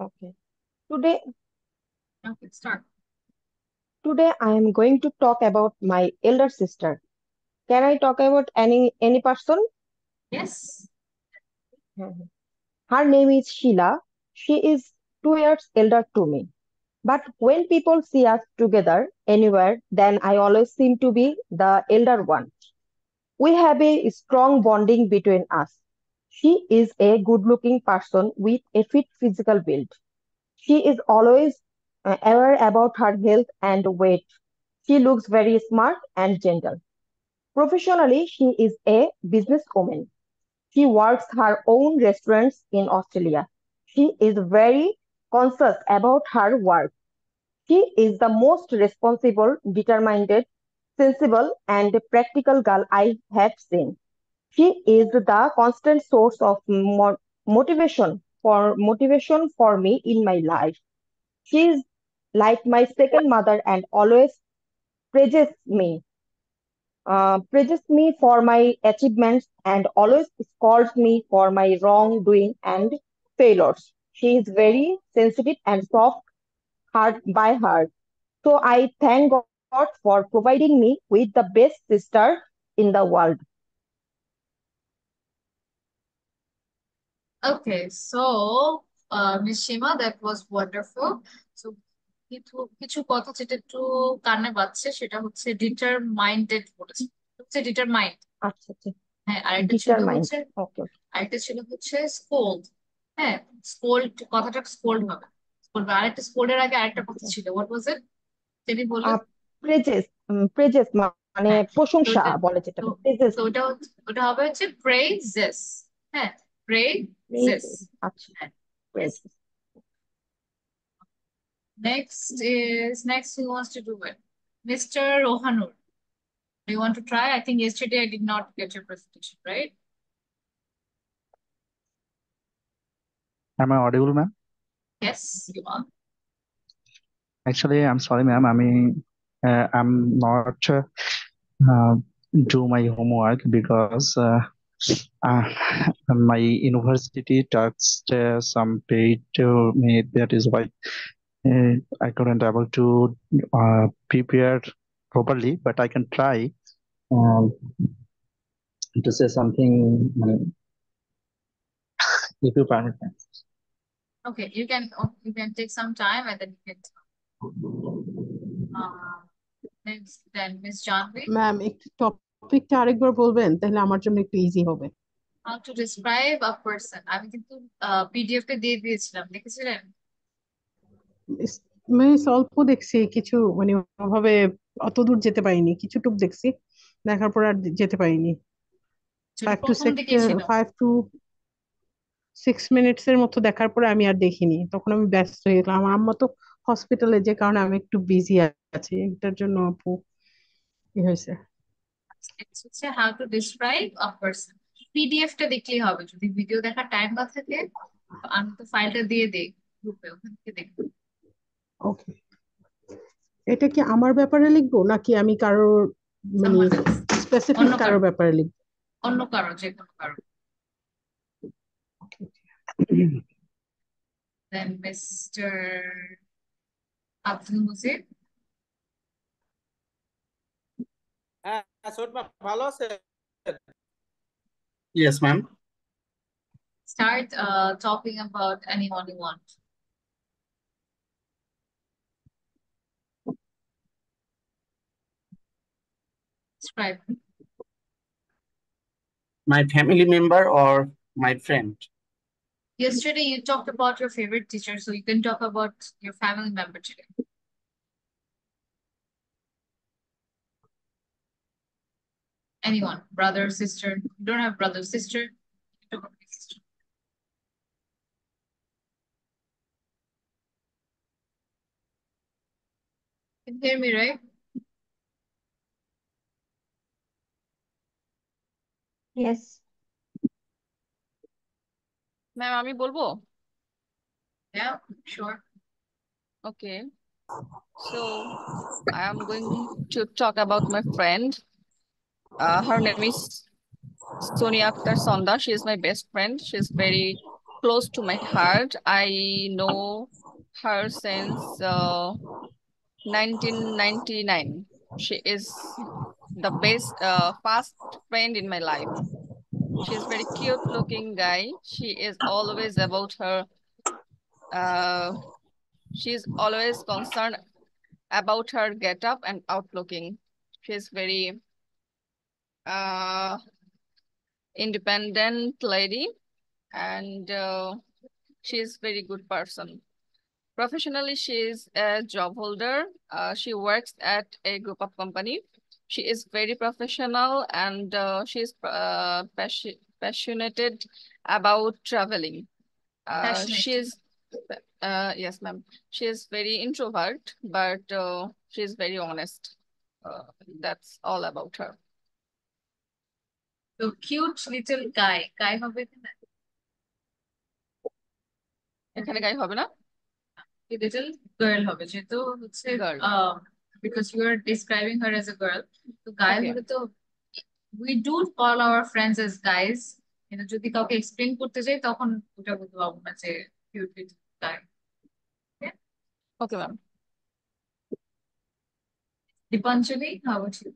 Okay. Today, Okay, start. today I am going to talk about my elder sister. Can I talk about any person? Yes. Mhm. Her name is Sheila. She is 2 years elder to me. But when people see us together anywhere, then I always seem to be the elder one. We have a strong bonding between us. She is a good-looking person with a fit physical build. She is always aware about her health and weight. She looks very smart and gentle. Professionally, she is a businesswoman. She works her own restaurants in Australia. She is very conscious about her work. She is the most responsible, determined, sensible, and practical girl I have seen. She is the constant source of motivation for me in my life. She is like my second mother and always praises me, praises me for my achievements and always scolds me for my wrongdoing and failures. She is very sensitive and soft heart by heart. So I thank God for providing me with the best sister in the world. Okay, so Miss Shima, that was wonderful. So কিছু কিছু কথা যেটা একটু কানে বাজছে সেটা হচ্ছে ডিটারমাইন্ডেড বলেছে, হচ্ছে ডিটারমাইন্ড। আচ্ছা আচ্ছা হ্যাঁ, আরেকটা ছিল ডিটারমাইন্ড হচ্ছে ওকে ওকে আরেকটা ছিল হচ্ছে স্কোল্ড। হ্যাঁ, স্কোল্ড কথাটা স্কোল্ড হবে, স্কোল্ড। আরেকটা স্কোল্ডের আগে আরেকটা কথা আচ্ছা ছিল, হোয়াট ওয়াজ ইট? তিনি বললেন। প্রেজেস প্রেজেস মানে হ্যাঁ, তো প্রশংসা ওটা বলে তো যেটাকে প্রেজেস তো ওটা হবে হচ্ছে প্রেজেস। হ্যাঁ, প্রেজেস। প্রেজেস আচ্ছা হ্যাঁ, yes. Praises Next who wants to do it? Mr. Rohanur. Do you want to try? I think yesterday I did not get your presentation, right? Am I audible, ma'am? Yes, you are. Actually, I'm sorry, ma'am. I'm not uh, do my homework because uh, my university touched some paid to me. That is why I couldn't able to prepare properly. But I can try um, to say something if you permit, ma'am. Okay, you can take some time and then you can uh, then Miss Janvi, ma'am একটু টপিকটা আরেকবার বলবেন তাহলে আমার জন্য একটু easy হবে। how to describe a person. আমি কিন্তু পিডিএফ টা দিয়ে দিয়েছিলাম, দেখেছিলেন? মানে অল্প দেখছি কিছু, মানে ওভাবে অত দূর যেতে পারিনি, কিছু টুক দেখছি, দেখার পর আর যেতে পারিনি। সেটা প্রথম দিকেই ছিল। 5 to 6 মিনিটস এর মতো দেখার পরে আমি আর দেখিনি, তখন আমি ব্যস্ত হয়ে গেলাম। আমার আম্মা তো হসপিটালে, যে কারণে আমি একটু বিজি আছি, এটার জন্য আপু কি হয়েছে। It's হচ্ছে how to describe a person. PDF টা দেখলেই হবে, যদি ভিডিও দেখার টাইম না থাকে আমি তো ফাইলটা দিয়ে দেই গ্রুপে, ওখান থেকে দেখবো। ওকে, এটা কি আমার ব্যাপারে লিখবো নাকি আমি কারোর, মানে Someone else. স্পেসিফিক অন্য কারো, কারোর ব্যাপারে লিখবো? অন্য কারো, যে কোনো কারো। Then Mr. আব্দুল মুজিব। হ্যাঁ, ছোট মা ভালো আছে? Yes, ma'am. Start talking about anyone you want. Describe. My family member or my friend? Yesterday you talked about your favorite teacher, so you can talk about your family member today. Anyone, brother, sister. You don't have brother, sister. You can talk about your sister. You can hear me, right? Yes ma'am আমি বলবো? Yeah, sure. Okay, so I am going to talk about my friend. Her name is Sonia Akhtar Sonda. She is my best friend. She's very close to my heart. I know her since 1999. She is the best fast friend in my life. She is very cute looking guy. She is always about her uh she's always concerned about her get up and outlooking. She's very uh independent lady, and she's very good person. Professionally, she is a job holder. She works at a group of company. She is very professional, and she is passionate about traveling. She Passionate. is, yes, ma'am. She is very introvert, but she is very honest. That's all about her. So cute little guy. Guy হবে কিনা? এখানে গাই হবে না? Little girl হবে যেহেতু হচ্ছে Girl. because you are describing her as a girl. তো গাই Okay. হলে তো we do call our friends as guys. কিন্তু যদি কাউকে এক্সপ্লেন করতে যাই তখন ওটা বলতে পারবো না যে cute little guy. Okay, ma'am. Dipanjali, how about you?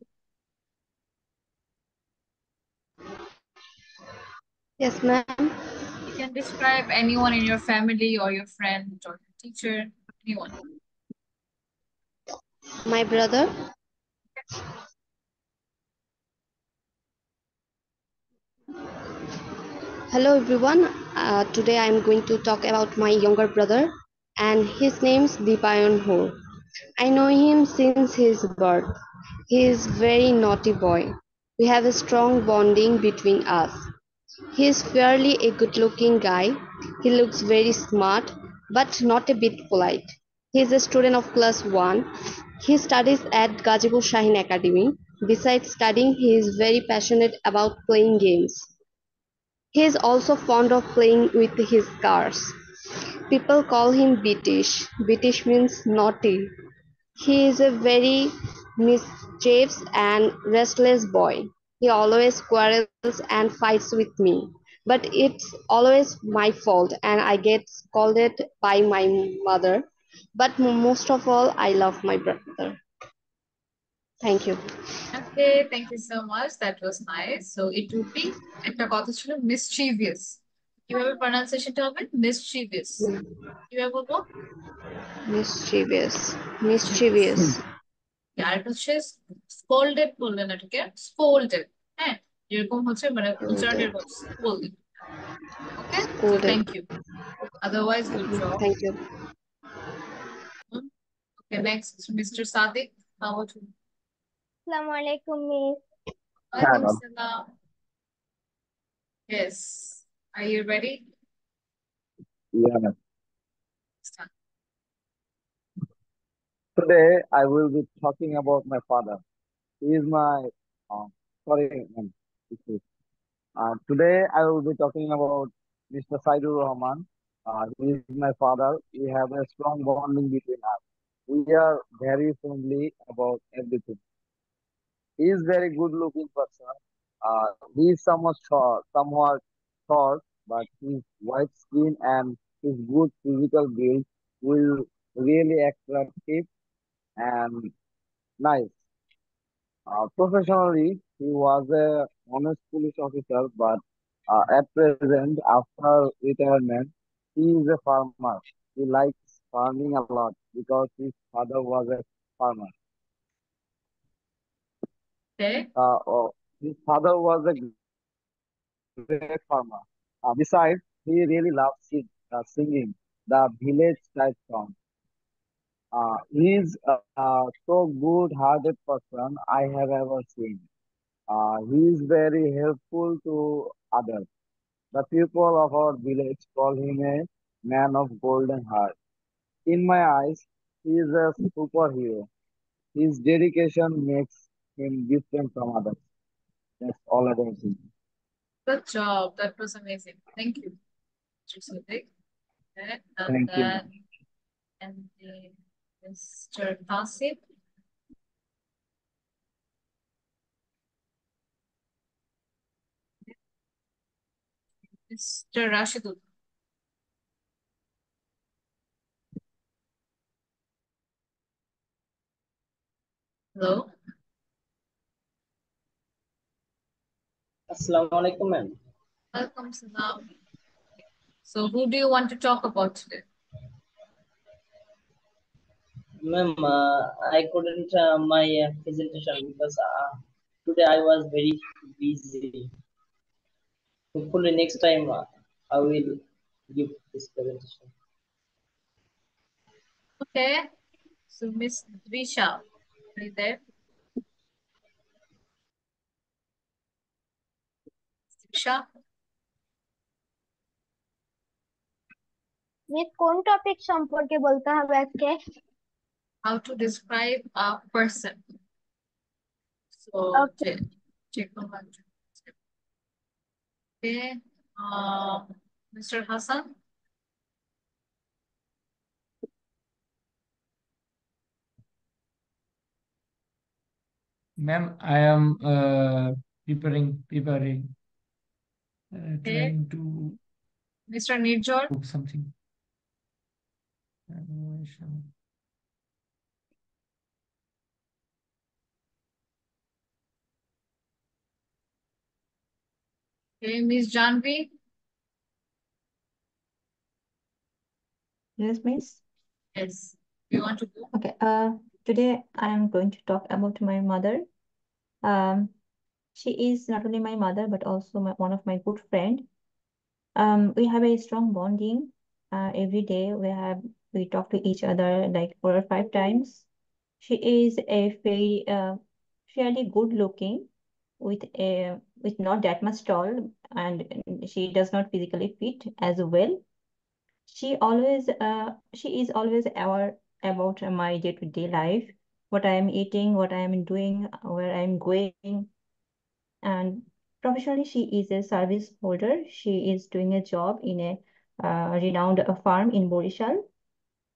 Yes, ma'am. You can describe anyone in your family or your friend or your teacher, anyone. My brother. Hello, everyone. Today I'm going to talk about my younger brother, and his name's Deepayan Ho. I know him since his birth. He is very naughty boy. We have a strong bonding between us. He is fairly a good-looking guy. He looks very smart, but not a bit polite. He is a student of class 1. He studies at Gazipur Shahin Academy. Besides studying, he is very passionate about playing games. He is also fond of playing with his cars. People call him British. British means naughty. He is a very mischievous and restless boy. He always quarrels and fights with me. But it's always my fault and I get scolded by my mother. But most of all, I love my brother. Thank you. Okay, thank you so much. That was nice. So it would be একটা কথা ছিল mischievous. কিভাবে pronunciationটা হবে? Mischievous. কিভাবে বলবো? Mischievous. Mischievous. আরেকটা হচ্ছে scolded বললে না এটাকে scolded, হ্যাঁ এরকম হচ্ছে মানে উচ্চারণ এরকম scolded. Okay, so Scolded. thank you. Otherwise we'll draw. Thank you. Okay, next Mr. Sadiq. How about you? Assalamualaikum, Miss. Walaikum salam. Yes. Are you ready? Yeah, ma'am. Start. Today I will be talking about my father. He is my sorry, ma'am. Today I will be talking about Mr. Saidur Rahman. He is my father. We have a strong bonding between us. We are very friendly about everything. He is very good looking person. He is somewhat short, but his white skin and his good physical build will really attractive and nice. Professionally, he was a honest police officer, but at present, after retirement, he is a farmer. He likes farming a lot because his father was a farmer. Okay. His father was a great farmer. Besides, he really loves singing the village type song. He's so good-hearted person I have ever seen. He is very helpful to others. The people of our village call him a man of golden heart. In my eyes, he is a superhero. His dedication makes him different from others. That's all about him. Good job. That was amazing. Thank you, Mr. Sadiq. Okay, and Thank you. then and the Mr. Tasib. Mr. Rashidul. Hello. Assalamu alaikum, ma'am. Welcome, Salam. So who do you want to talk about today? Ma'am, I couldn't my presentation because today I was very busy. Hopefully next time I will give this presentation. Okay. So Miss Drisha, are you there? Drisha, miss কোন topic সম্পর্কে বলতে হবে আজকে? how to describe a person. So okay check on that. Okay. Mr. Hassan. Ma'am, I am preparing, Okay. trying to Mr. Nirjor. cook something. Animation. Okay, Miss Janvi. Yes, miss. Yes. You want to go? Okay. Today I am going to talk about my mother. She is not only my mother but also one of my good friend. We have a strong bonding. Every day we talk to each other like 4 or 5 times. She is a very fairly good looking with not that much tall, and she does not physically fit as well. She is always aware about my day-to-day life, what I am eating, what I am doing, where I am going. And professionally, she is a service holder. She is doing a job in a renowned farm in Borishal.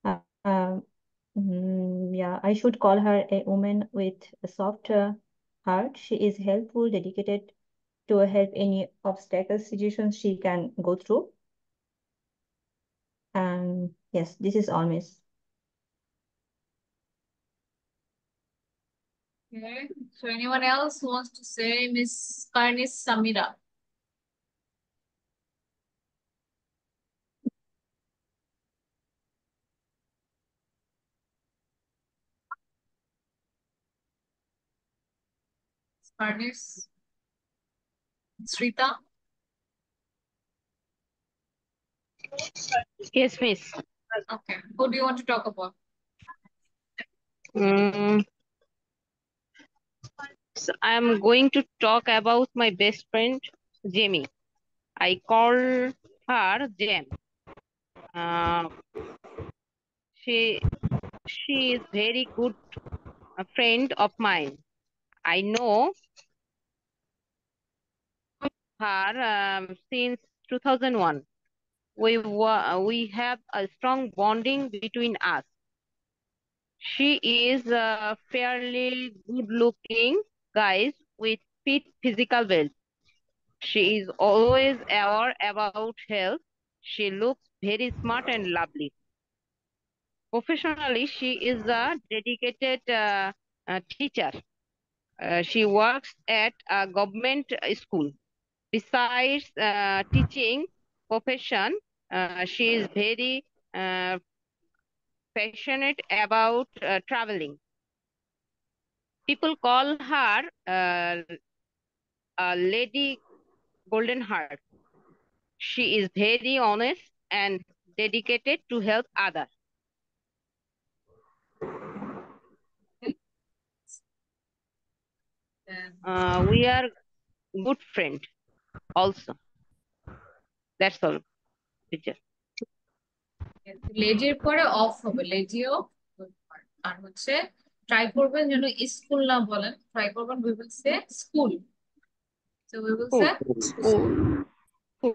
Uh, um, yeah, I should call her a woman with a soft heart. She is helpful, dedicated to help any obstacle situations she can go through. And yes, this is all, miss. Okay. So anyone else who wants to say Miss Karnis Samira? Karnis. Srita. Yes, miss. Okay. Who do you want to talk about? Mm, so I'm going to talk about my best friend, Jamie. I call her Jam. Uh, she she is very good friend of mine. I know her since 2001. We have a strong bonding between us. She is fairly good looking guys with fit physical build. She is always aware about health. She looks very smart and lovely. Professionally, she is a dedicated teacher. She works at a government school. Besides teaching profession, she is very passionate about traveling. People call her Lady Golden Heart. She is very honest and dedicated to help others. We are good friend also. That's all, teacher. লেজির পরে of হবে লেজিও আর হচ্ছে try করবেন যেন school না বলেন try করবেন we will say school so we will say school Cool.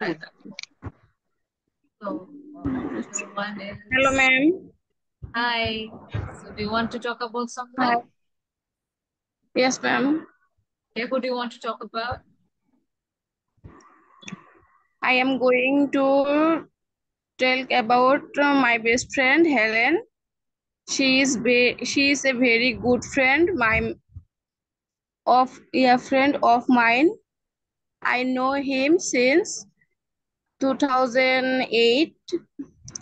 so one is Hello, ma'am. hi so do you want to talk about Hi. someone Yes, ma'am. okay who do you want to talk about I am going to tell about my best friend, Helen. She is a very good friend, friend of mine. I know him since 2008.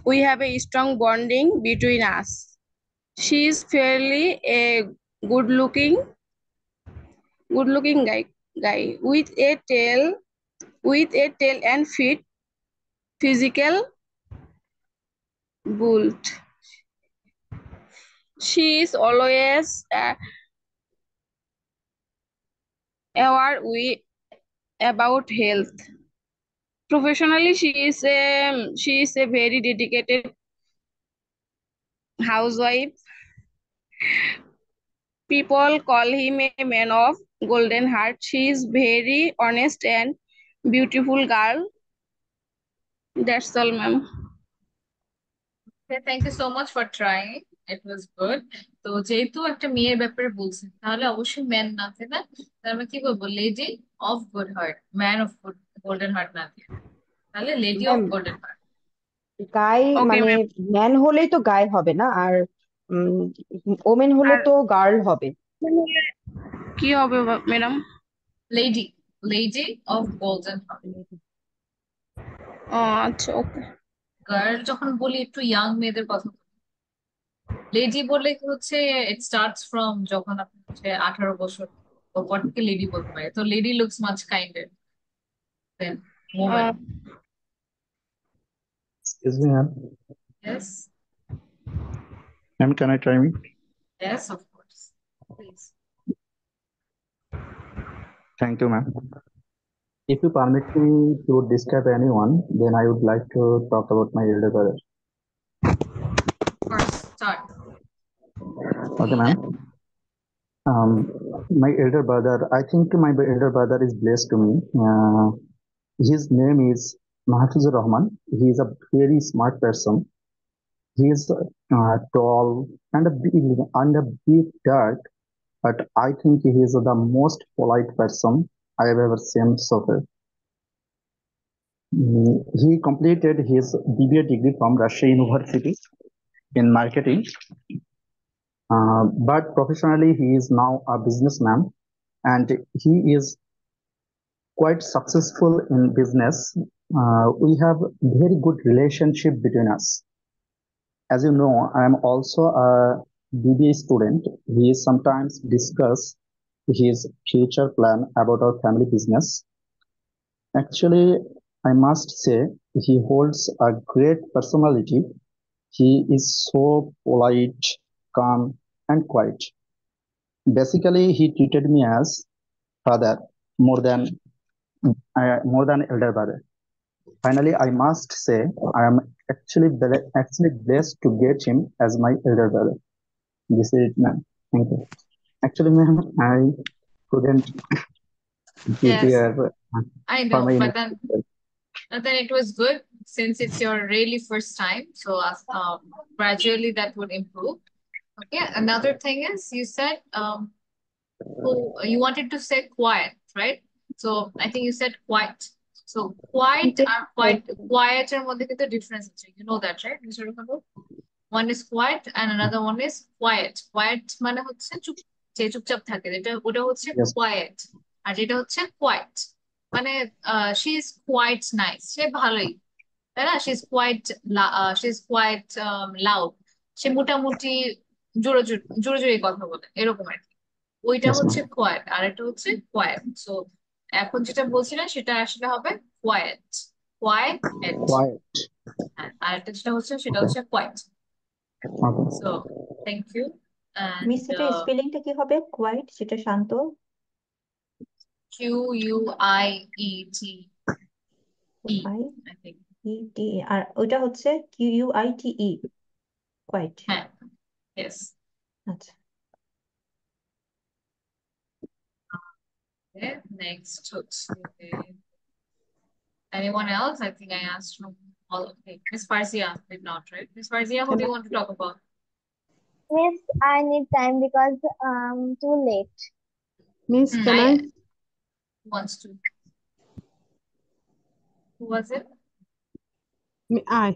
We have a strong bonding between us. She is fairly a good looking guy with a tail and fit, physical build. She is always aware about health. Professionally, she is a very dedicated housewife. People call him a man of golden heart. She is very honest and beautiful girl. That's all, ma'am. Okay, thank you so much for trying. It was good. তো যেহেতু একটা মেয়ের ব্যাপারে বলছেন তাহলে অবশ্যই man না তাই না? তার মানে কি বলবো, lady of good heart, man of golden heart না দিয়ে, তাহলে lady of ma'am golden heart. Guy okay মানে ম্যাম। ম্যান হলেই তো গাই হবে না, আর ওমেন হলে আর তো গার্ল হবে। কি হবে madam? Lady, lady of golden heart. আচ্ছা, ওকে। গার্ল যখন বলি একটু ইয়াং মেয়েদের কথা বলি। লেডি বললে কি হচ্ছে, ইট স্টার্টস ফ্রম যখন আপনি হচ্ছে 18 বছর পর থেকে লেডি বলতে পারে। তো lady looks much kinder then woman. Excuse me, ma'am. Yes, Ma'am, can I try me? yes, of course. Please. Thank you, ma'am. If you permit me to describe anyone, then I would like to talk about my elder brother. Of course, start. Okay, ma'am. My elder brother, I think my elder brother is blessed to me. His name is Mahfuzur Rahman. He is a very smart person. He is tall and a bit dark, but I think he is the most polite person I have ever seen so far. He completed his BBA degree from Russia University in marketing, but professionally he is now a businessman, and he is quite successful in business. We have very good relationship between us. As you know, I am also a BBA student. We sometimes discuss his future plan about our family business. Actually, I must say he holds a great personality. He is so polite, calm, and quiet. Basically, he treated me as father more than elder brother. Finally, I must say I am actually blessed to get him as my elder brother. This is it, ma'am. Thank you. Actually, ma'am, I couldn't Yes, prepare I for know, my but then it was good since it's your really first time. So gradually that would improve. Okay, another thing is you said you wanted to say quiet, right? So I think you said quiet. So quiet are quiet এর মধ্যে কিন্তু difference আছে. You know that, right, Mr. Rukhabur? One is quiet and another one is quiet. Quiet মানে হচ্ছে যে চুপচাপ থাকে, ওটা হচ্ছে yes, quiet। আর যেটা হচ্ছে quiet মানে she is quite nice, সে ভালোই, তাই না? she is quite loud, সে মোটামুটি জোরে জোরে জোরে কথা বলে, এরকম আর কি। ওইটা yes, হচ্ছে ma'am. কোয়াইট আর এটা হচ্ছে কোয়াইট। সো এখন যেটা বলছিলেন সেটা আসলে হবে কোয়াইট, কোয়াইট। Quiet. আর একটা যেটা হচ্ছে সেটা Okay. হচ্ছে quite. Okay. So thank you. Miss, এটা স্পেলিংটা কি হবে? কোয়াইট যেটা শান্ত? QUIET I think। আর ওইটা হচ্ছে QUITE, কোয়াইট। হ্যাঁ, yes। আচ্ছা, Okay, next হচ্ছে anyone else? I think I asked from all. Okay, Miss Farzia did not, right? Miss Farzia, who do you want to talk about? Miss, I need time because too late. Miss, can I? Wants to. Who was it? I.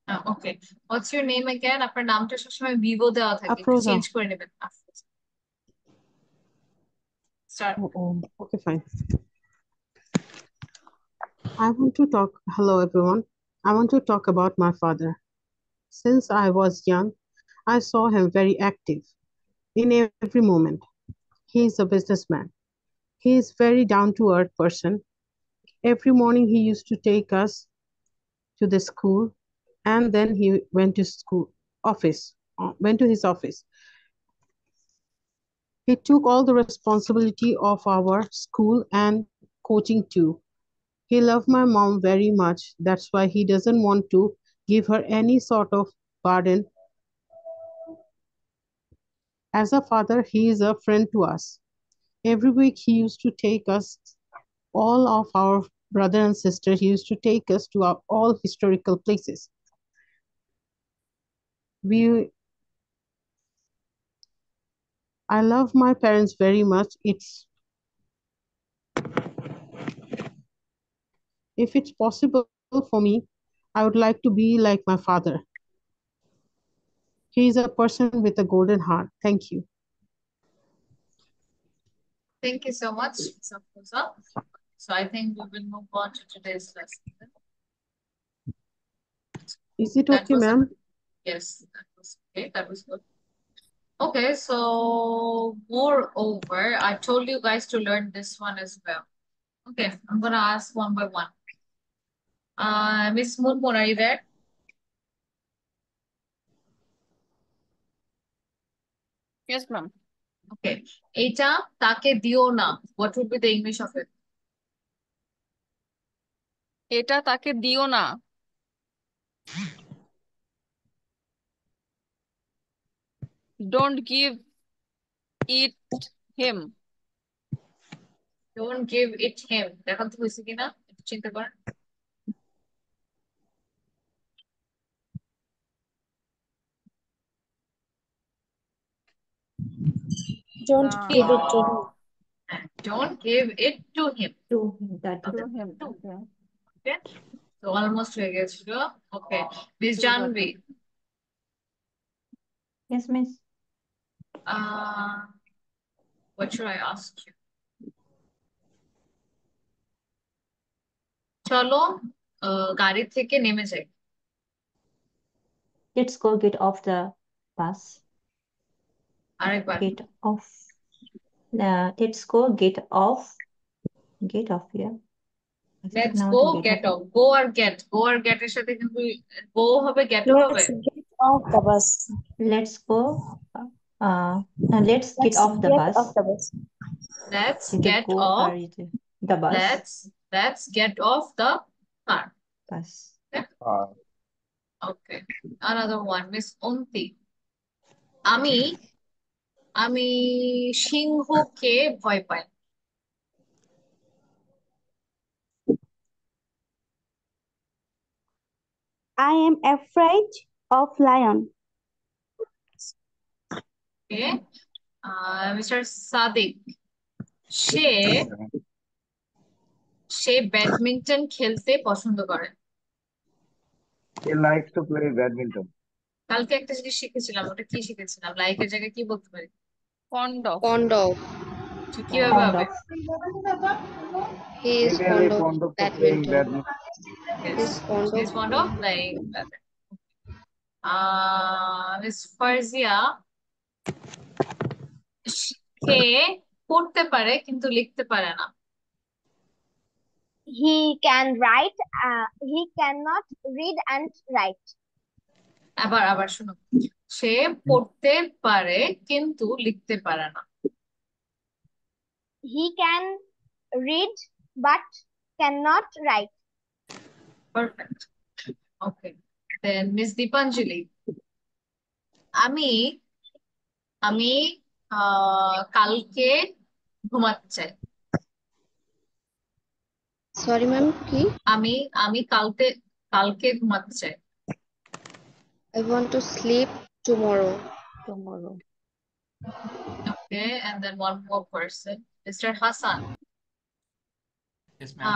Okay. What's your name again? আপনার নামটা সবসময় বিভো দেওয়া থাকে, একটু Afroza. Change করে নেবেন। Start. Okay, fine. Hello everyone. I want to talk about my father. Since I was young, I saw him very active in every moment. He is a businessman. He is very down-to-earth person. Every morning he used to take us to the school and then he went to his office. He took all the responsibility of our school and coaching too. He loved my mom very much. That's why he doesn't want to give her any sort of burden. As a father, he is a friend to us. Every week he used to take us, all of our brother and sister, he used to take us to all historical places. I love my parents very much. If it's possible for me, I would like to be like my father. He is a person with a golden heart. Thank you. Thank you so much, Safuza. So I think we will move on to today's lesson. Is it okay, ma'am? Yes, that was okay. That was good. Okay, so moreover, I told you guys to learn this one as well. Okay, I'm gonna ask one by one. Miss Moonmoon, are you there? Yes, ma'am. Okay, এটা তাকে দিও না. What would be the English of it? এটা তাকে দিও না। Don't give it him. Don't give it him. দেখেন তো হয়েছে কিনা, একটু চিন্তা করেন। Don't give it to him. Don't give it to him. To him. Okay. So almost হয়ে গেছিল. Okay. Miss Janvi. Yes, miss. What should I ask you? চলো গাড়ি থেকে নেমে যাই। Let's go get off the bus. আরেকবার। Get off. Let's go get off. Get off, yeah. Let's go get off. Go or get. Go or get এর সাথে কিন্তু go হবে get হবে। Let's get off the bus. Let's go. Let's get off the bus. Let's Is get it go off or is it the bus? Let's get off the car. Bus. Okay. Okay. Another one, Miss Unti. আমি সিংহকে ভয় পাই। I am afraid of lion. Okay. Mr. Sadiq. Say badminton খেলতে পছন্দ করে। He likes to play badminton. কালকে একটা জিনিস শিখেছিলাম, ওটা কি শিখেছিলাম? লাইকের জায়গায় কি বলতে পারি? Fond of. কিভাবে হবে? He is Really fond fond of of playing badminton. badminton. Yes. He is fond of playing badminton. Miss Farzia. সে পড়তে পারে কিন্তু লিখতে পারে না। He can write. He cannot read and write. আবার শুনো, সে পড়তে পারে কিন্তু লিখতে পারে না। He can read but cannot write. Perfect. Okay. Then Miss Deepanjali. আমি কালকে ঘুমাতে চাই। Sorry, ma'am. কি? আমি কালকে ঘুমাতে চাই। I want to sleep tomorrow. Okay, and then one more person, Mr. Hassan. Yes, ma'am.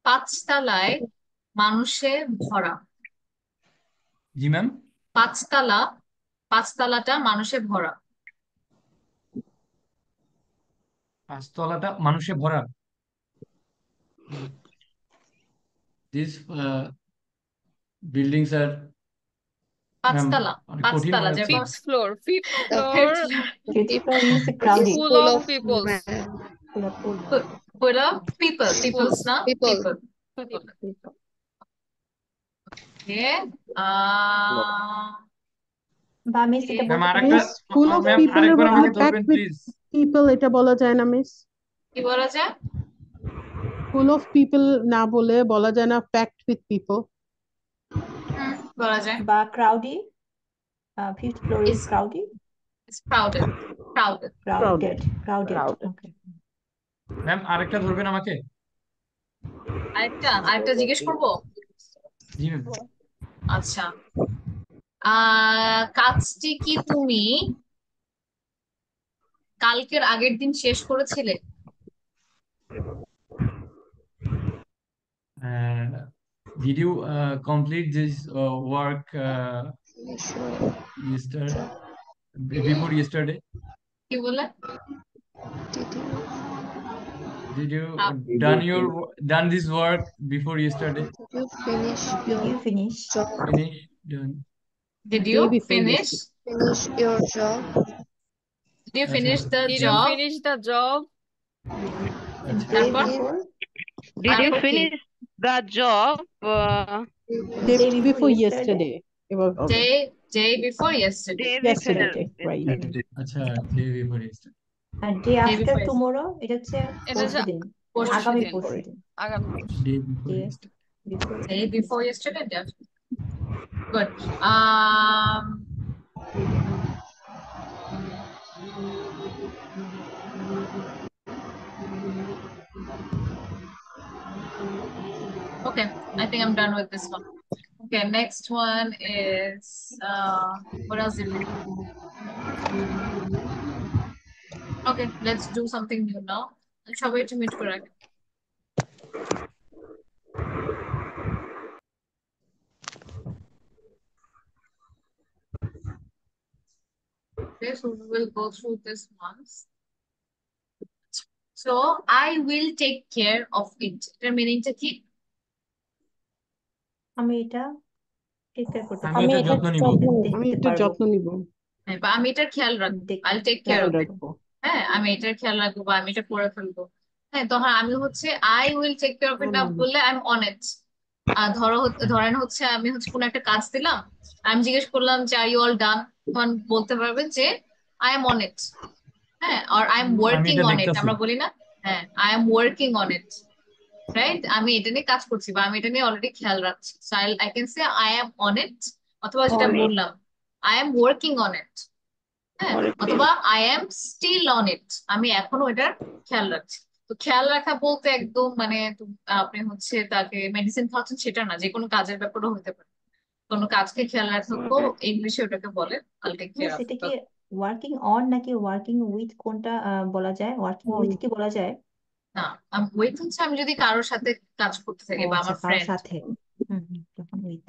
পাঁচতলায় মানুষে ভরা। জি ম্যাম। পাঁচতলাটা মানুষে ভরা। পাঁচতলাটা মানুষে ভরা। দিস বিল্ডিংস আর ম্যাম পাঁচতলা অনেক কঠিন পাঁচতলা মনে যে হচ্ছে। Fifth floor. Fifth The floor. Fifth floor is it's crowded. Full full of of people. Full of full of people. People's না people. people. People. people. Okay. আহ বা মিস এটা ম্যাম বলতে আরেকটা মিস ফুল অফ ম্যাম পিপলের আরেকবার বদলে আমাকে packed ধরবেন with please. People এটা বলা যায় না মিস? কি বলা যায়? ফুল অফ পিপল না বলে বলা যায় না প্যাকড উইথ পিপল? বলা যায়। বা ক্রাউডি, fifth floor is It's crowded. it's crowded. Crowded. Crowded. Crowded. Okay. Ma'am আরেকটা ধরবেন আমাকে? আরেকটা জিজ্ঞেস করবো? জি ম্যাম। আচ্ছা, কাজটি কি তুমি কালকের আগের দিন শেষ করেছিলে? Did you complete this work before yesterday? কি বলে? Did you up- done this work before yesterday? You finish Did you finish? job. Finish done. Did Day you before finish? yesterday. Finish your job. Did you আচ্ছা finish the Did you job? finish the job? আচ্ছা Day তারপর before? Did you তারপর কি? finish the job? Day Day before before yesterday? yesterday. এবার হবে। Day before yesterday. Day before Yesterday, right. yesterday. আচ্ছা day before yesterday. আর day Day after before yesterday. tomorrow এটা হচ্ছে এটা হচ্ছে পরশুদিন, পরশু আগামী দিন। পরশুদিন। আগামী পরশু। Day before Day yesterday. before. Day before yesterday. Good. Okay, I think I'm done with this one. Okay, next one is what else did we do? Okay, let's do something new now. সবাই একটু meet করে রাখেন। Okay, so we will go through this once. So I will take care of it. এটার মিনিংটা কি? আমি এটা take care করতে আমি পারবো, এটা যত্ন নিব। আমি দেখতে একটু পারবো, যত্ন নিব, হ্যাঁ, বা আমি এটার খেয়াল রাখবো। I'll take care খেয়াল of it. রাখবো। হ্যাঁ, আমি এটার খেয়াল রাখবো বা আমি এটা করে ফেলবো। হ্যাঁ, তখন আমি হচ্ছে I will take care of it না বললে I'm on it. আর ধরেন হচ্ছে আমি হচ্ছে কোনো একটা কাজ দিলাম, আমি জিজ্ঞেস করলাম যে আর ইউ অল ডান, তখন বলতে পারবে যে আই এম অন ইট। হ্যাঁ, আর আই এম আমি ওয়ার্কিং এটা অন ইট দেখতাছি। আমরা বলি না? হ্যাঁ, I am working on it, right? আমি এটা নিয়ে কাজ করছি বা আমি এটা নিয়ে অলরেডি খেয়াল রাখছি। So I can say I am on it, অথবা যেটা বললাম I am working on it. হ্যাঁ, অথবা I am still on it, আমি এখনো এটার খেয়াল রাখছি। তো খেয়াল রাখা বলতে একদম মানে আপনি হচ্ছে তাকে মেডিসিন খাওয়াচ্ছেন সেটা না, যে কোনো কাজের ব্যাপারও হতে পারে। কোনো কাজকে খেয়াল রাখবো, ইংলিশে ওটাকে বলে I'll take care miss of এটা it. কি ওয়ার্কিং অন নাকি ওয়ার্কিং উইথ কোনটা বলা যায়? ওয়ার্কিং উইথ কি বলা যায়? না, ওয়েট হচ্ছে আমি যদি কারোর সাথে কাজ করতে ও থাকি বা আচ্ছা, আমার কারোর ফ্রেন্ড, সাথে। তখন with.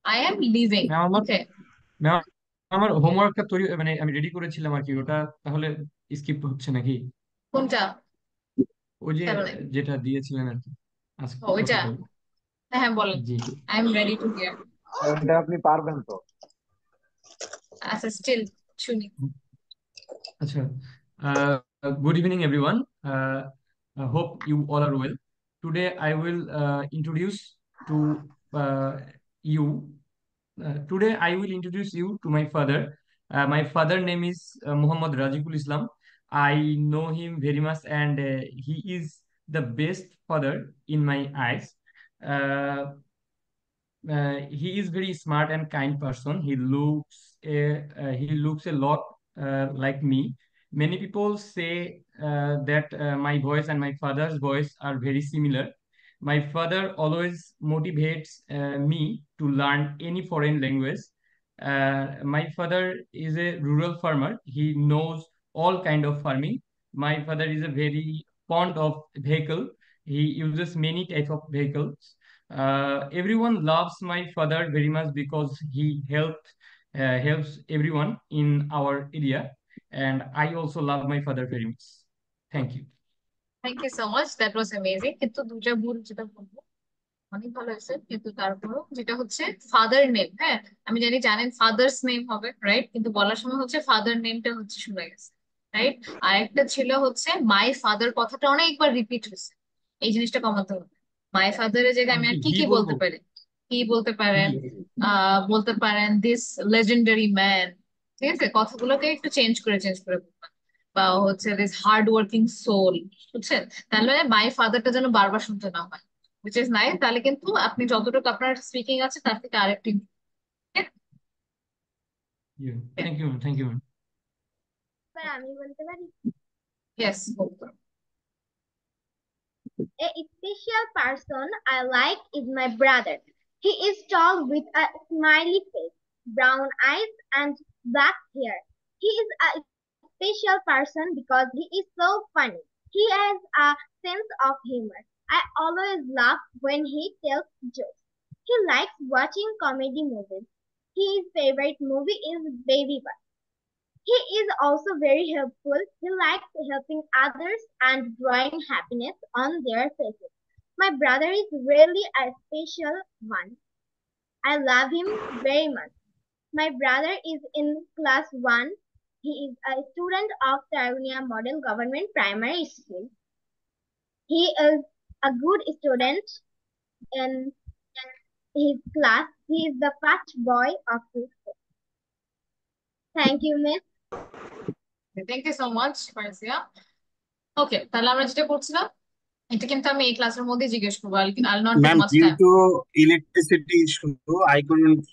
I am living. Ma'am আমার ওকে, ম্যাম আমার হোমওয়ার্কটা তৈরি মানে আমি রেডি করেছিলাম আর কি, ওটা তাহলে স্কিপ হচ্ছে নাকি? কোনটা? ওই যে খেয়াল নেই। যেটা দিয়েছিলেন আর কি আজকে ওইটা? গতকাল। হ্যাঁ হ্যাঁ, বলেন। G I am ready to here. এটা আপনি পারবেন তো? আচ্ছা, স্টিল শুনি। আচ্ছা, good evening everyone. I hope you all are well. Today I will introduce to you. Today I will introduce you to my father. My father name is Muhammad Rajiqul Islam. I know him very much, and he is the best father in my eyes. Uh, he is very smart and kind person. He looks a lot like me. Many people say that my voice and my father's voice are very similar. My father always motivates me to learn any foreign language. My father is a rural farmer. He knows all kind of farming. My father is a very fond of vehicle. He uses many type of vehicles. Everyone loves my father very much because he helps everyone in our area, and I also love my father very much. Thank you. Thank you so much, that was amazing. কিন্তু দুটা ভুল যেটা বলবো, অনেক ভালো হয়েছে, কিন্তু তারপরও যেটা হচ্ছে ফাদার নেম, হ্যাঁ আমি জানেন ফাদার্স নেম হবে রাইট, কিন্তু বলার সময় হচ্ছে ফাদার নেমটা হচ্ছে শুনে গেছে রাইট। আর একটা ছিল হচ্ছে মাই ফাদার, কথাটা অনেকবার রিপিট হয়েছে, এই জিনিসটা কমাতে হবে। মাই ফাদারের জায়গায় আমি আর কি হি কি বলবো, বলতে পারি, কি বলতে হি। পারেন, বলতে পারেন দিস লেজেন্ডারি ম্যান, ঠিক আছে, কথাগুলোকে একটু চেঞ্জ করে বলবেন। বা হচ্ছে দিস হার্ড ওয়ার্কিং সোল, বুঝছেন, তাহলে মাই ফাদারটা যেন বারবার শুনতে না হয়, which is nice। তাহলে কিন্তু আপনি যতটুকু আপনার স্পিকিং আছে তার থেকে আরেকটু thank you, thank you. Sir আমি বলতে পারি? Yes, A special person I like is my brother. He is tall with a smiley face, brown eyes, and black hair. He is a special person because he is so funny. He has a sense of humor. I always laugh when he tells jokes. He likes watching comedy movies. His favorite movie is Baby Butt. He is also very helpful. He likes helping others and drawing happiness on their faces. My brother is really a special one. I love him very much. My brother is in class 1. He is a student of Tarunia Model Government Primary School. He is a good student in his class. He is the first boy of his school. Thank you, Miss. Thank you so much Farzia. Okay, তাহলে আমরা যেটা করছিলাম এটা কিন্তু আমি এই ক্লাসের মধ্যে জিজ্ঞেস করবো, I'll not take Ma'am, much due time. to electricity issue, I couldn't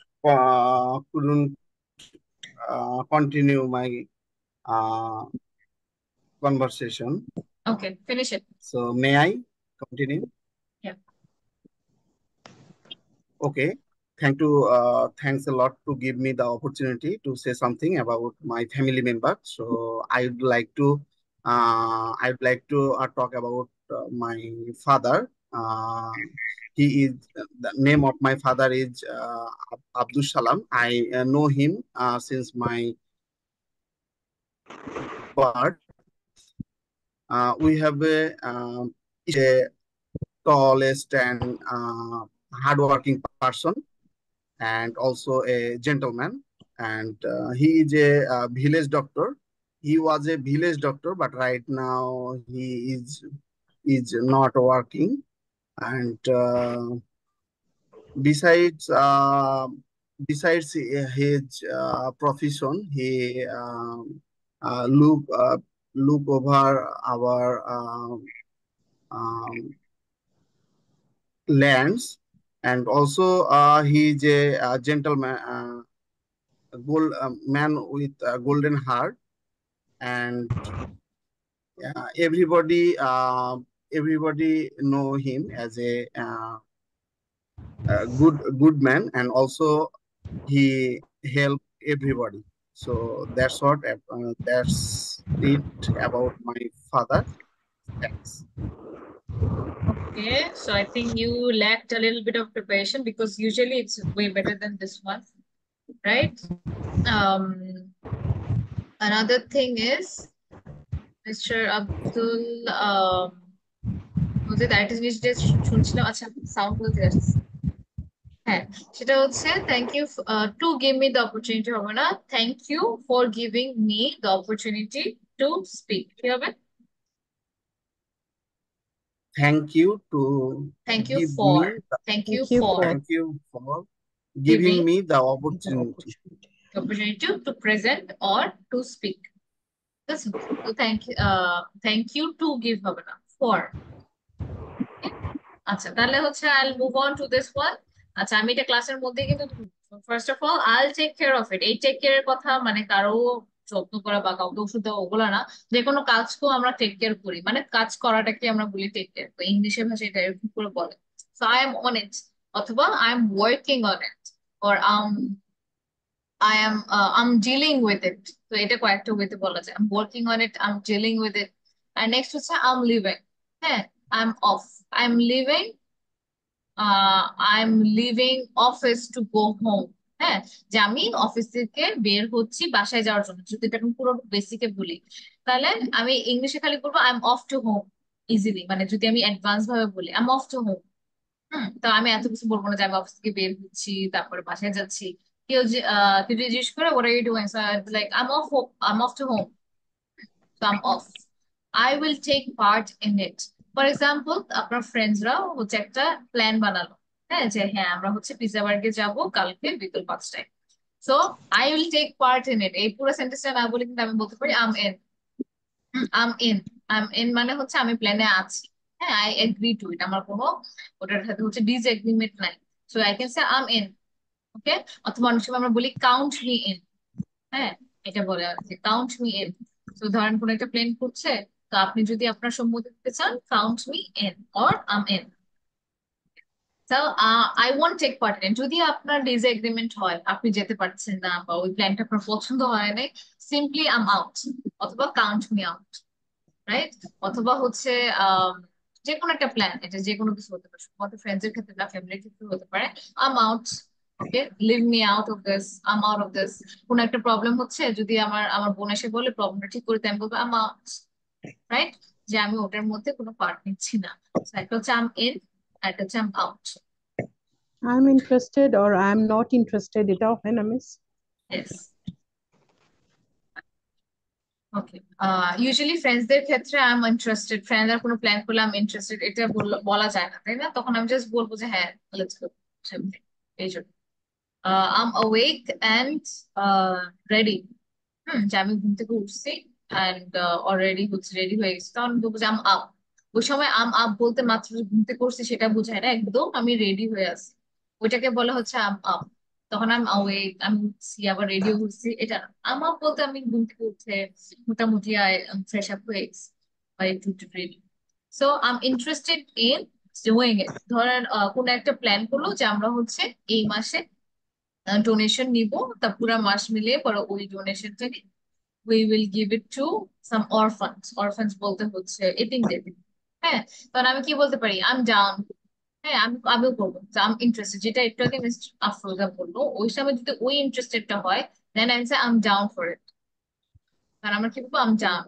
continue my conversation. Okay, finish it. So may I continue? Yeah. Okay. Thanks a lot to give me the opportunity to say something about my family member. So I'd like to talk about my father. The name of my father is Abdul Salam. I know him since my birth. We have a tallest and hardworking person, and also a gentleman. And he is a village doctor. He was a village doctor, but right now he is not working. And besides his profession, he look over our lands, and also he is a gentleman, man with a golden heart. And everybody know him as a good man, and also he help everybody. So that's it about my father. Thanks. Okay, so I think you lacked a little bit of preparation because usually it's way better than this one, right? Another thing is Mr. Abdul, আরেকটা জিনিস যে শুনছিলাম, আচ্ছা sound বলতে যাচ্ছে, হ্যাঁ সেটা হচ্ছে thank you to give me the opportunity, হবে না, thank you for giving me the opportunity to speak, কি হবে? Thank you Thank you give for me thank you Thank you for for thank you for giving giving me the the opportunity. opportunity. the opportunity to present or to speak. That's so thank you to give হবে না, for। আচ্ছা তাহলে হচ্ছে I'll move on to this one। আচ্ছা আমি এটা ক্লাসের মধ্যে কিন্তু first of all I'll take care of it। এই টেক কেয়ারের কথা মানে কারো যত্ন করা বা কাউকে ওষুধ দেওয়া ওগুলো না, যে কোনো কাজকেও আমরা টেক কেয়ার করি, মানে কাজ করাটাকে আমরা বলি টেক কেয়ার, তো ইংলিশের ভাষায় এটা এরকম করে বলে। So I am on it, অথবা I am working on it, or I'm dealing with it। তো এটা কয়েকটা ওয়েতে বলা যায়, I'm working on it, I'm dealing with it। আর নেক্সট হচ্ছে I'm living, হ্যাঁ I'm off. I'm leaving office to go home. হ্যাঁ, যে আমি অফিস থেকে বের হচ্ছি বাসায় যাওয়ার জন্য, যদি এটা আমি পুরো বেসিকে বলি, তাহলে আমি ইংলিশে খালি বলবো I am off to home easily. মানে যদি আমি অ্যাডভান্স ভাবে বলি I am off to home, তো আমি এত কিছু বলবো না যে আমি অফিস থেকে বের হচ্ছি তারপরে বাসায় যাচ্ছি। কেউ যদি জিজ্ঞেস করে what are you doing, so I'd be like I'm off to home, so I'm off. I will take part in it. For example, আপনার ফ্রেন্ডসরা হচ্ছে একটা প্ল্যান বানালো, হ্যাঁ, যে হ্যাঁ আমরা হচ্ছে পিৎজা বার্গে যাবো কালকে বিকেল 5টায়। So I will take part in it, এই পুরো সেন্টেন্সটা না বলে কিন্তু আমি বলতে পারি I'm in. I'm in, I'm in মানে হচ্ছে আমি প্ল্যানে আছি। হ্যাঁ, আই এগ্রি টু ইট, আমার কোনো ওটার সাথে হচ্ছে ডিসএগ্রিমেন্ট নাই। So I can say I'm in. Okay, অথবা অনেক সময় আমরা বলি কাউন্ট মি ইন। হ্যাঁ, এটা বলে আর কি, কাউন্ট মি ইন। তো ধরেন কোন একটা প্লেন করছে, তো আপনি যদি আপনার সম্মতি দিতে চান count me in or I'm in. তো I want take part in, যদি আপনার ডিসএগ্রিমেন্ট হয়, আপনি যেতে পারছেন না বা ওই প্ল্যানটা আপনার পছন্দ হয় নাই, সিম্পলি আম আউট অথবা কাউন্ট মি আউট, রাইট? অথবা হচ্ছে আহ যে কোনো একটা প্ল্যান, এটা যে কোনো কিছু হতে পারে, শুধুমাত্র ফ্রেন্ডস এর ক্ষেত্রে না, ফ্যামিলির ক্ষেত্রে হতে পারে। I'm out, okay, leave me out of this, I'm out of this. কোনো একটা প্রবলেম হচ্ছে, যদি আমার আমার বোন এসে বলে প্রবলেমটা ঠিক করতে, আমি বলবো আম আউট, রাইট? যে আমি ওটার মধ্যে কোনো পার্ট নিচ্ছি না। So, একটা হচ্ছে আম ইন, আর একটা হচ্ছে I'm out. I'm interested or I'm not interested, এটাও হয় না মিস? Yes. ওকে, ইউজুয়ালি ফ্রেন্ডসদের ক্ষেত্রে আই এম ইন্টারেস্টেড, ফ্রেন্ডরা কোনো প্ল্যান করলে আই এম ইন্টারেস্টেড, এটা বলা যায় না, তাই না? তখন আমি জাস্ট বলবো যে হ্যাঁ লেটস গো, এই জন্য I am awake and ready. যে আমি ঘুম থেকে উঠছি এন্ড অলরেডি হচ্ছে রেডি হয়ে গেছি, তখন বলবো যে আম আপ। ওই সময় আম আপ বলতে মাত্র যে ঘুম থেকে উঠছি সেটা বোঝায় না, একদম আমি রেডি হয়ে আছি, ওইটাকে বলা হচ্ছে আম আপ। তখন আম অ্যাওয়েক, আমি উঠছি আবার রেডিও হচ্ছি, এটা না। আম আপ বলতে আমি ঘুম থেকে উঠে মোটামুটি ফ্রেশ আপ হয়ে গেছি বা একটু একটু ready. So I M interested in doing ইট। ধরেন কোনো একটা প্ল্যান করলো যে আমরা হচ্ছে এই মাসে ডোনেশন নিব, তা পুরো মাস মিলিয়ে পরে ওই ডোনেশনটা we will give it to some orphans. Orphans বলতে হচ্ছে এতিমদের। হ্যাঁ, তখন আমি কি বলতে পারি, আই এম ডাউন। হ্যাঁ, আমিও বলবো যে আই এম ইন্টারেস্টেড, যেটা একটু আগে মিস্টার আফরোজা বললো, ওই সময় যদি ওই ইন্টারেস্টেডটা হয় then I say I am down for it. কারণ আমরা কি বলবো, আই এম ডাউন।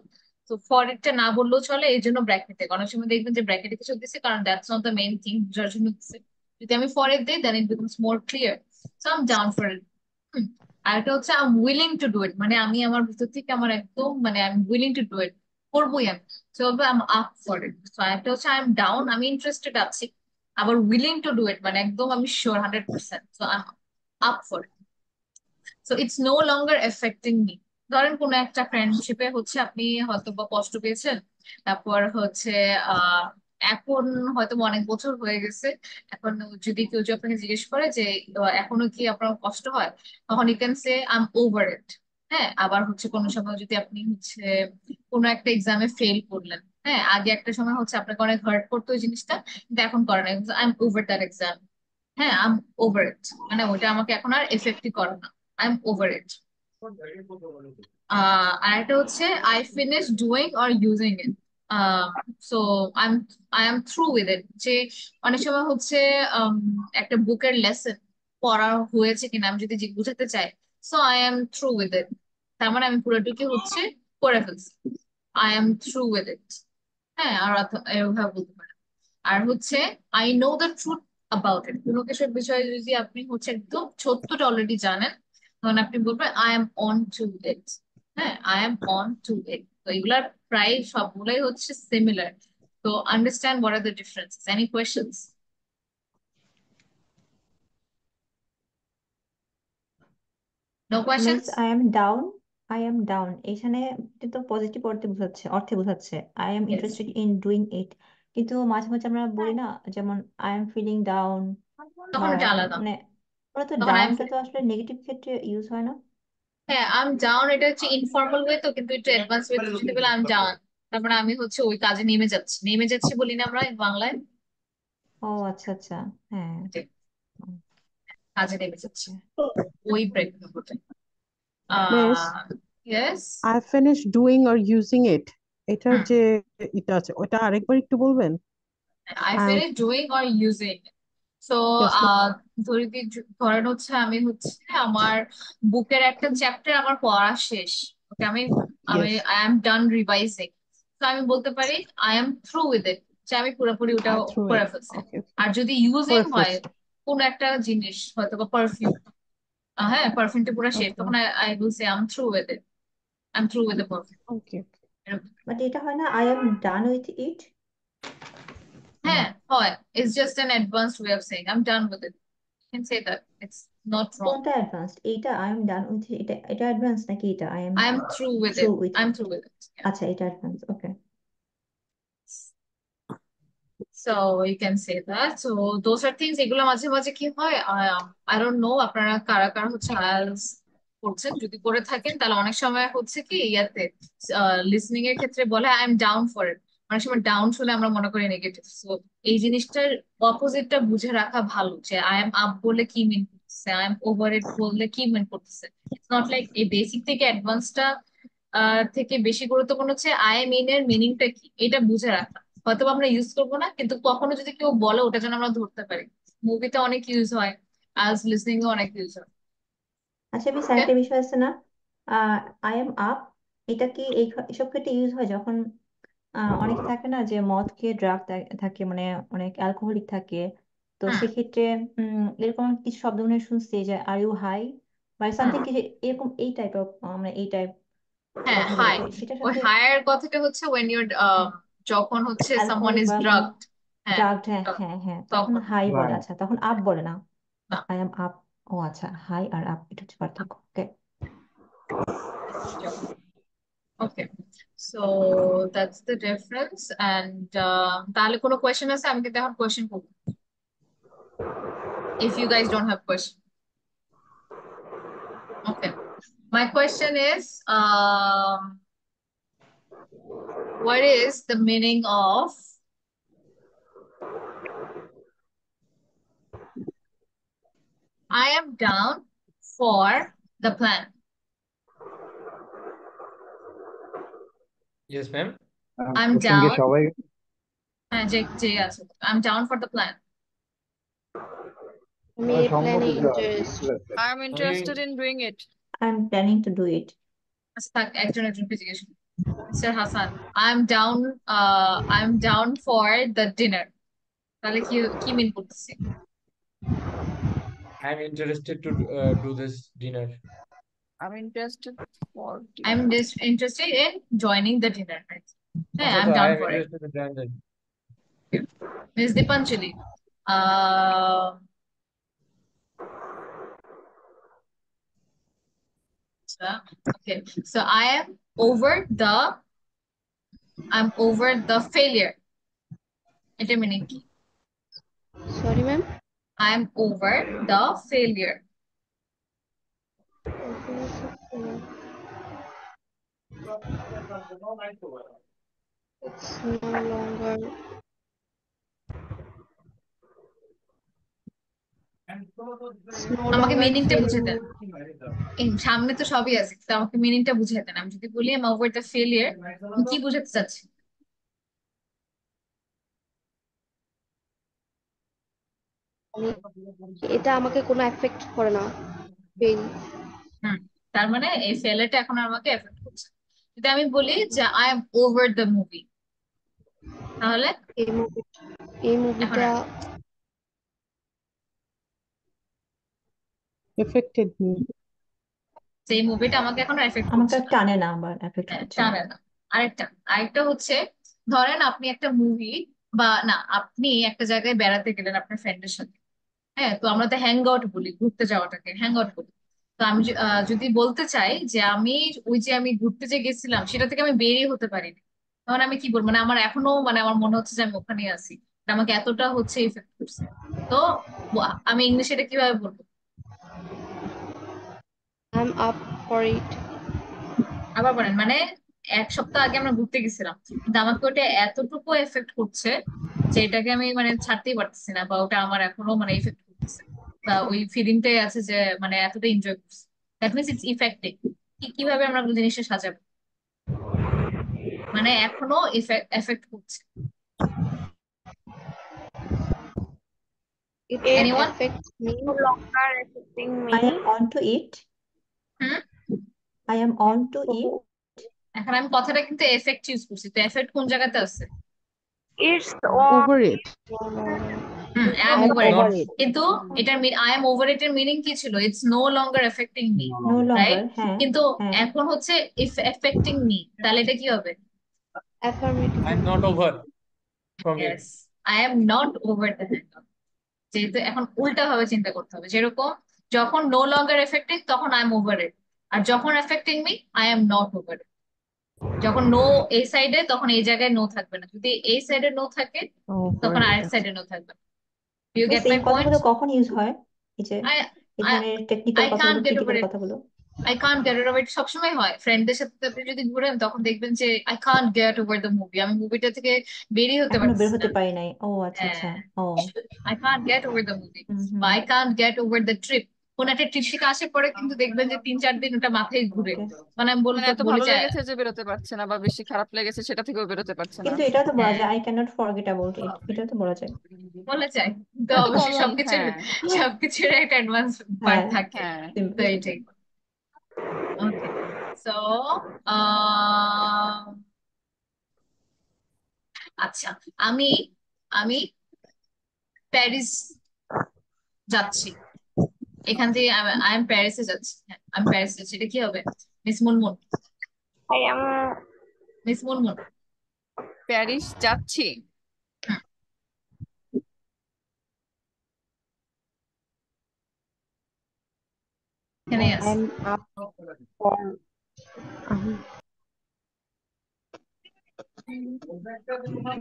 তো ফর ইটটা না বললেও চলে, এই জন্য ব্র্যাকেটে, অনেক সময় দেখবেন যে ব্র্যাকেটে কিছু দিচ্ছে, কারণ that's not the main thing যার জন্য দিচ্ছে। যদি আমি ফর ইট দিই then it becomes more clear. So I am down for it. আর একটা হচ্ছে I am willing to do it, মানে আমি আমার ভিতর থেকে আমার একদম মানে I am willing to do it, করবোই আমি। So I am up for it. So একটা হচ্ছে আই এম ডাউন, আমি ইন্টারেস্টেড আছি, আবার উইলিং টু ডু ইট মানে একদম আমি sure 100%। So I am up for it. So it's no longer affecting me. ধরেন কোনো একটা ফ্রেন্ডশিপে হচ্ছে আপনি হয়তো বা কষ্ট পেয়েছেন, তারপর হচ্ছে আহ এখন হয়তো বা অনেক বছর হয়ে গেছে, এখন যদি কেউ যদি আপনাকে জিজ্ঞেস করে যে এখনো কি আপনার কষ্ট হয়, তখন you can say I am over it. হ্যাঁ, আবার হচ্ছে কোনো সময় যদি আপনি হচ্ছে কোনো একটা এক্সামে ফেল করলেন, হ্যাঁ, আগে একটা সময় হচ্ছে আপনাকে অনেক হার্ট করতো ওই জিনিসটা, কিন্তু এখন করে না, I am over that exam. হ্যাঁ, আই এম ওভার ইট, মানে ওটা আমাকে এখন আর এফেক্টই করে না, আই এম ওভার ইট। আর একটা হচ্ছে I finish doing or using it. So I am through with ইট, যে অনেক সময় হচ্ছে একটা বুকের লেসন পড়া হয়েছে কিনা আমি যদি বুঝাতে চাই, so I am through with ইট, তার মানে আমি পুরোটুকু হচ্ছে করে ফেলছি, I am through with it. হ্যাঁ, আর এভাবে বলতে পারেন। আর হচ্ছে I know the truth about it, কোনো কিছুর বিষয়ে যদি আপনি হচ্ছে একদম সত্যটা অলরেডি জানেন, তখন আপনি বলবেন I am on to it. হ্যাঁ, I am on to it. তো এগুলার প্রায় সবগুলোই হচ্ছে সিমিলার। তো understand what are the differences. Any questions? No miss questions? I am down এখানে তো পজিটিভ অর্থে বোঝাচ্ছে I am yes. Interested in doing it, কিন্তু মাঝে মাঝে আমরা বলি না, যেমন আই এম ফিলিং ডাউন, বা তখন ওটা এখন আলাদা, মানে ওরা তো তখন আই এম, ডাউনটা তো আসলে নেগেটিভ ক্ষেত্রে ইউজ হয় না। হ্যাঁ আই এম ডাউন এটা হচ্ছে ইনফর্মাল ওয়ে, তো কিন্তু একটু অ্যাডভান্স ওয়ে যদি বলে আই এম ডাউন, তার মানে আমি হচ্ছে ওই কাজে নেমে যাচ্ছি, নেমে যাচ্ছি বলি না আমরা বাংলায়, ও আচ্ছা আচ্ছা, হ্যাঁ। হুম, কাজে নেমে যাচ্ছি আচ্ছা। ওই প্রেক্ষাপটে। Miss, yes. I finished doing or using it, এটার হুম, যে এটা আছে ওটা আরেকবার একটু বলবেন? I I'm finish doing or using. So yes, ma'am. ধরেন হচ্ছে আমি হচ্ছে আমার বুকের একটা চ্যাপ্টার আমার পড়া শেষ, ওকে, আমি আমি Yes. I am done revising, তো আমি বলতে পারি আই এম থ্রু উইথ ইট, যে আমি পুরোপুরি ওটা I threw করে it. ফেলছি। Okay, okay. আর যদি ইউজিং করে হয় ফেলছি। কোনো একটা জিনিস, হয়তো বা পারফিউম, হ্যাঁ পারফিউমটা পুরো শেষ, Okay, তখন I will say I am through with it, I am through with the perfume. okay, okay. But এটা হয় না I am done with it? হ্যাঁ হয়, it's just an advanced way of saying I am done with it, you can say that, it's not wrong. কোনটা advanced? এইটা I am done with এটা এটা advance নাকি এটা I am I am through with through it. With I'm it? through with it. Yeah. আচ্ছা এটা advance, okay. So you can say that. So those are things এগুলো মাঝে মাঝে কি হয়, I don't know আপনারা কারা কারা হচ্ছে আইএলটিএস করছেন, যদি করে থাকেন তাহলে অনেক সময় হচ্ছে কি ইয়াতে লিসনিং এর ক্ষেত্রে বলে আই এম ডাউন ফর ইট, অনেক সময় ডাউন শুনে আমরা মনে করি নেগেটিভ। সো এই জিনিসটার অপোজিটটা বুঝে রাখা ভালো, যে আই এম আপ বলে কি মিন করতেছে, আই এম ওভার ইট বললে কি মিন করতেছে। ইটস নট লাইক এই বেসিক থেকে অ্যাডভান্সটা থেকে বেশি গুরুত্বপূর্ণ হচ্ছে আই এম ইন এর মিনিংটা কি, এটা বুঝে রাখা। হয়তো বা আমরা ইউজ করবো না, কিন্তু কখনো যদি কেউ বলে ওটা যেন আমরা ধরতে পারি। মুভিতে অনেক ইউজ হয়, আজ লিসনিং এ অনেক ইউজ হয়। আচ্ছা মিস, Okay? একটা বিষয় আছে না, আই এম আপ, এটা কি এসব ক্ষেত্রে ইউজ হয় যখন অনেকে থাকে না যে মদ খেয়ে ড্রাগ থাকে, মানে অনেক অ্যালকোহলিক থাকে, তো হুম সেক্ষেত্রে এরকম কিছু শব্দ মনে হয় শুনছি যে আর ইউ হাই বা হুম সামথিং কিছু এরকম, এই টাইপ অফ মানে এই টাইপ হ্যাঁ কথা বলে, হাই, তো সেটার ওই সাথে হায়ার কথাটা হচ্ছে when you're যখন হচ্ছে someone অ্যালকোহলিক is বা কোনো drugged, হ্যাঁ ড্রাগড, হ্যাঁ তখন হ্যাঁ হ্যাঁ, তখন তখন হাই বলে, Right. আচ্ছা তখন আপ বলে না, না। I am up. ও আচ্ছা, হাই আর আপ এটা হচ্ছে পার্থক্য, okay. Okay, so that's the difference. And তাহলে কোনো কোয়েশ্চেন আছে? আমি কিন্তু এখন কোয়েশ্চেন করবো, if you guys don't have question. Okay, my question is, what is the meaning of I am down for the plan? Yes, ma'am. I'm question কি down, সবাই I'm down for the plan. আমি এই প্ল্যানে interest. I'm interested in doing it. I am planning to do ইট। আচ্ছা থাক, একজন একজনকে জিজ্ঞেস করি। Mister Hasan, I'm down for the dinner, তাহলে কি কি মিন করতেছি? I'm interested to do this dinner. I'm interested for I'm dinner. just interested in joining the dinner. হ্যাঁ, আচ্ছা I'm আচ্ছা, I down am for it. interested in join that. Miss Dipanjali, uh, okay, so I'm over the failure. এটা meaning কি? Sorry ma'am. I'm over the failure. It's no longer. It's no আমাকে longer মিনিংটা বুঝে দেন, failing. সামনে তো সবই আছে, তো আমাকে মিনিংটা বুঝে দেন। আমি যদি বলি I'm over the failure, আমি কি বুঝাতে চাচ্ছি? এটা আমাকে কোনো এফেক্ট করে না, ফেল। হুম, তার মানে এই ফেলারটা এখন আর আমাকে এফেক্ট করছে। যদি আমি বলি যে I am over the movie, তাহলে এই এখন মুভিটা আর Affected me. সেই মুভিটা আমাকে এখন এফেক্ট আমাকে করছে আর না। টানে না, আবার এফেক্ট হ্যাঁ, করছে। টানে না। আরেকটা হচ্ছে, ধরেন আপনি একটা মুভি বা না, আপনি একটা জায়গায় বেড়াতে গেলেন আপনার ফ্রেন্ডের সাথে, হ্যাঁ, তো আমরা তো হ্যাং আউট বলি, ঘুরতে যাওয়াটাকে হ্যাং আউট বলি। তো আমি যদি বলতে চাই যে আমি ঘুরতে যে গেছিলাম সেটা থেকে আমি বেরিয়ে হতে পারিনি, তখন আমি কি বলবো? মানে আমার এখনো মানে আমার মনে হচ্ছে যে আমি ওখানেই আছি, এটা আমাকে এতটা হচ্ছে ইফেক্ট করছে। তো আমি ইংলিশে এটা কিভাবে বলবো? আই এম আপ ফর ইট। আবার বলেন। মানে এক সপ্তাহ আগে আমরা ঘুরতে গেছিলাম, কিন্তু আমাকে ওটা এতটুকু এফেক্ট করছে যে এটাকে আমি মানে ছাড়তেই পারতেছি না, বা ওটা আমার এখনো মানে ইফেক্ট করতেছে, বা ওই ফিলিংটাই আছে যে মানে এতটা এনজয় করছি। That means it's effective. কিভাবে আমরা জিনিসটা সাজাবো? মানে এখনো এফেক্ট করছে। It It Anyone? affects me. no longer affecting I me. am on to it. Hmm I am on to it. এখন আমি কথাটা কিন্তু এফেক্ট ইউজ করছি, তো এফেক্ট কোন জায়গাতে আছে? It's on. Over it. I am I am over it, over Not it. কিন্তু এটার আই এম ওভার ইট এর মিনিং কি ছিল? It's no longer affecting me, No right? longer. হ্যাঁ কিন্তু হ্যাঁ এখন হচ্ছে ইফ এফেক্টিং মি, তাহলে এটা কি হবে? Affirmative. I'm not over from it. Yes, I am not over the hang. যেহেতু এখন উল্টা ভাবে চিন্তা করতে হবে, যেরকম যখন নো লঙ্গার এফেক্টিং তখন আই এম ওভার ইট, আর যখন affecting me I am not over it. যখন নো এই সাইডে তখন এই জায়গায় নো থাকবে না, যদি এই সাইডে নো থাকে over তখন it আরেক আচ্ছা সাইডে নো থাকবে। ইউ তো গেট সেম মাই পয়েন্ট? কথাগুলো কখন ইউজ হয় এই যে আই এই আই ধরনের টেকনিক্যাল আই কথাগুলো, কান্ট গেট ওভার ক্রিটিক্যাল ইট, কথাগুলো? I can't get over it সবসময় হয়। ফ্রেন্ডদের সাথে আপনি যদি ঘুরেন তখন দেখবেন যে I can't get over the movie, আমি মুভিটা থেকে বেরিয়ে হতে এখনো বের পারতেছি না। হতে পারি নাই। ও আচ্ছা আচ্ছা। ও I can't get over the movie hmm বা hmm I can't get over the trip. কোন একটা ট্রিপ থেকে আসার পরে কিন্তু দেখবেন যে 3-4 দিন ওটা মাথায় ঘুরে, ওকে মানে আমি মানে এত বলি ভালো যে লেগেছে যে বেরোতে পারছে না, বা বেশি খারাপ লেগেছে সেটা থেকেও বেরোতে পারছে না। কিন্তু এটাও তো বলা হ্যাঁ যায় I can not forget about it, এটাও তো বলা যায়। বলা যায়, তো এটা তো অবশ্যই কমন। সবকিছুর হ্যাঁ সবকিছুর একটা অ্যাডভান্স পার্ট হ্যাঁ থাকে, হ্যাঁ তো সিম্পল। এইটাই। ওকে, সো আচ্ছা, আমি আমি প্যারিস যাচ্ছি, এখান থেকে আই এম প্যারিসে যাচ্ছি, হ্যাঁ আমি প্যারিসে যাচ্ছি, এটা কি হবে? Miss Munmun, I am miss Munmun. Paris যাচ্ছি। এখানে আছে। I'm up for